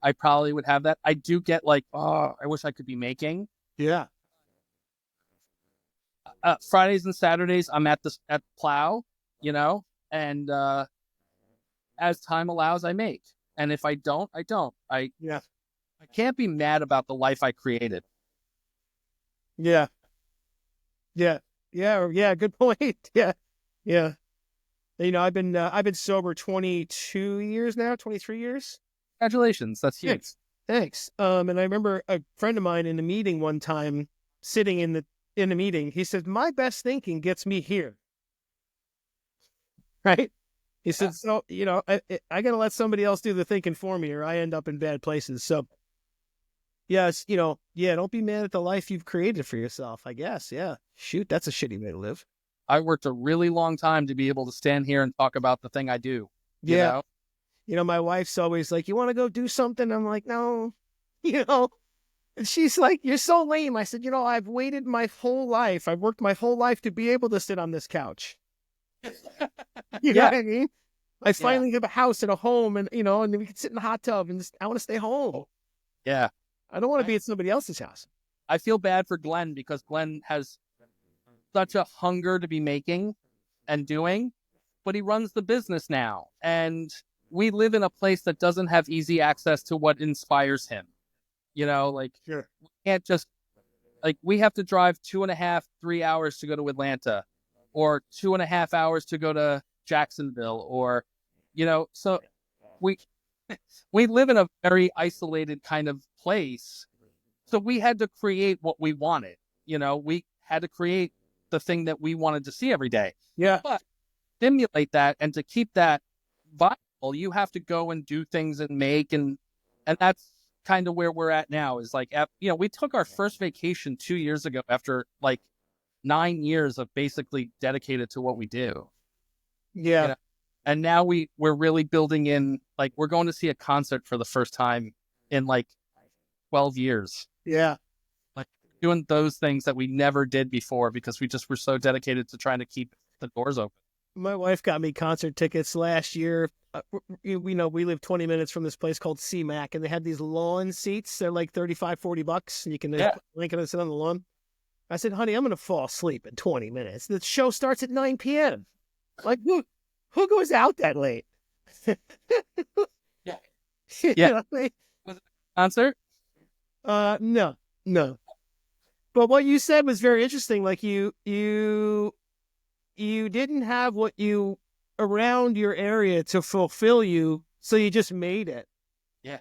I probably would have that. I do get like, oh, I wish I could be making. yeah. Fridays and Saturdays, I'm at Plow, you know, and as time allows, I make. And if I don't, I don't. Yeah. I can't be mad about the life I created. Yeah. Yeah. Yeah. Yeah. Good point. Yeah. Yeah. You know, I've been sober 22 years now, 23 years. Congratulations, that's huge. Thanks. Thanks. And I remember a friend of mine in the meeting one time, sitting in the meeting, he said, "My best thinking gets me here." Right? He said, "So, you know, I got to let somebody else do the thinking for me, or I end up in bad places." So, yes, you know, yeah, don't be mad at the life you've created for yourself, I guess. Yeah. Shoot, that's a shitty way to live. I worked a really long time to be able to stand here and talk about the thing I do. You Yeah. know? You know, my wife's always like, "You want to go do something?" I'm like, "No," you know, and she's like, "You're so lame." I said, "You know, I've waited my whole life. I've worked my whole life to be able to sit on this couch." You know Yeah. what I mean? I finally have a house and a home, and, you know, and we can sit in the hot tub, and I want to stay home. Yeah. I don't want to be at somebody else's house. I feel bad for Glenn because Glenn has such a hunger to be making and doing, but he runs the business now. And we live in a place that doesn't have easy access to what inspires him. You know, like, Sure. we can't just, like, we have to drive 2.5, 3 hours to go to Atlanta, or 2.5 hours to go to Jacksonville, or, you know, so we we live in a very isolated kind of place. So we had to create what we wanted. You know, we had to create the thing that we wanted to see every day. Yeah. But stimulate that, and to keep that viable, you have to go and do things and make, and that's kind of where we're at now. Is like, you know, we took our first vacation 2 years ago after like 9 years of basically dedicated to what we do. Yeah. You know? And now we're really building in, like, we're going to see a concert for the first time in like 12 years. Yeah. Like, doing those things that we never did before because we just were so dedicated to trying to keep the doors open. My wife got me concert tickets last year. We know we live 20 minutes from this place called CMAC, and they had these lawn seats. They're like $35-$40, and you can link it and sit on the lawn. I said, "Honey, I'm going to fall asleep in 20 minutes. The show starts at 9 p.m. Like, who goes out that late?" Yeah. You Yeah. know what I mean? Was it a concert? No. But what you said was very interesting. Like, you didn't have what you around your area to fulfill you, so you just made it. Yeah.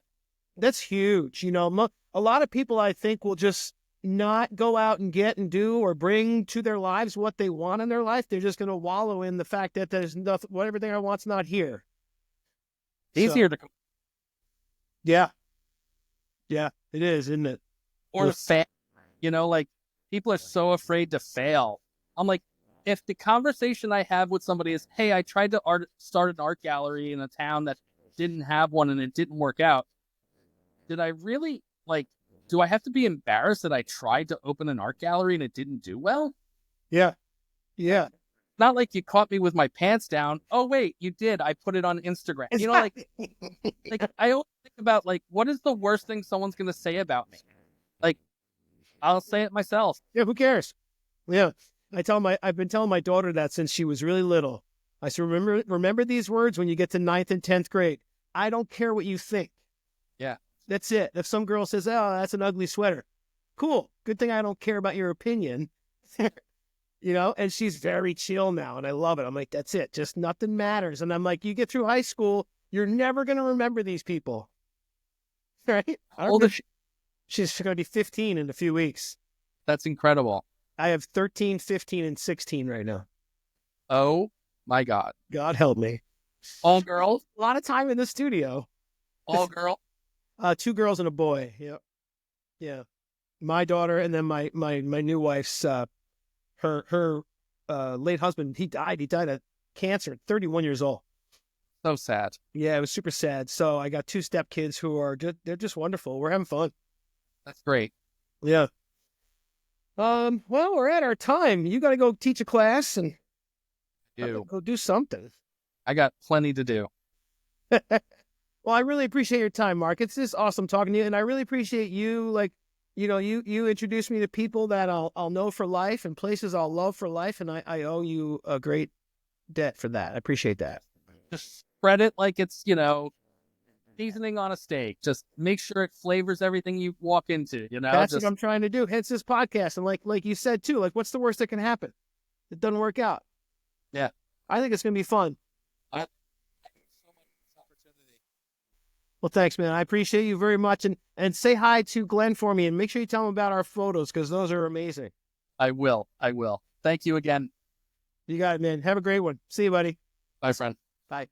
That's huge. You know, a lot of people, I think, will just not go out and get and do or bring to their lives what they want in their life. They're just going to wallow in the fact that there's nothing, what everything I want's not here. Easier to, Yeah. Yeah, it is, isn't it? or the fail. You know, like, people are so afraid to fail. I'm like, if the conversation I have with somebody is, "Hey, I tried to start an art gallery in a town that didn't have one and it didn't work out," did I really, like, do I have to be embarrassed that I tried to open an art gallery and it didn't do well? Yeah. Yeah. Not like you caught me with my pants down. Oh, wait, you did. I put it on Instagram. You know, like I always think about, like, what is the worst thing someone's going to say about me? Like, I'll say it myself. Yeah, who cares? Yeah. I've been telling my daughter that since she was really little. I said, remember these words when you get to 9th and 10th grade. I don't care what you think. Yeah. That's it. If some girl says, "Oh, that's an ugly sweater," cool. Good thing I don't care about your opinion. You know, and she's very chill now, and I love it. I'm like, that's it. Just nothing matters. And I'm like, you get through high school, you're never going to remember these people. Right? She's going to be 15 in a few weeks. That's incredible. I have 13, 15, and 16 right now. Oh My God. God help me. All girls? A lot of time in the studio. All girl? 2 girls and a boy. Yep. Yeah. My daughter and then my new wife's her late husband, he died. He died of cancer at 31 years old. So sad. Yeah, it was super sad. So I got 2 stepkids who are they're just wonderful. We're having fun. That's great. Yeah. Well, we're at our time. You got to go teach a class and go do something. I got plenty to do. Well, I really appreciate your time, Mark. It's just awesome talking to you, and I really appreciate you. Like, you introduced me to people that I'll know for life and places I'll love for life, and I owe you a great debt for that. I appreciate that. Just spread it like it's, seasoning on a steak. Just make sure it flavors everything you walk into, That's what I'm trying to do. Hence this podcast, and like you said too, like what's the worst that can happen? It doesn't work out. Yeah, I think it's gonna be fun. I Well, thanks, man. I appreciate you very much. And say hi to Glenn for me and make sure you tell him about our photos because those are amazing. I will. Thank you again. You got it, man. Have a great one. See you, buddy. Bye, friend. Bye.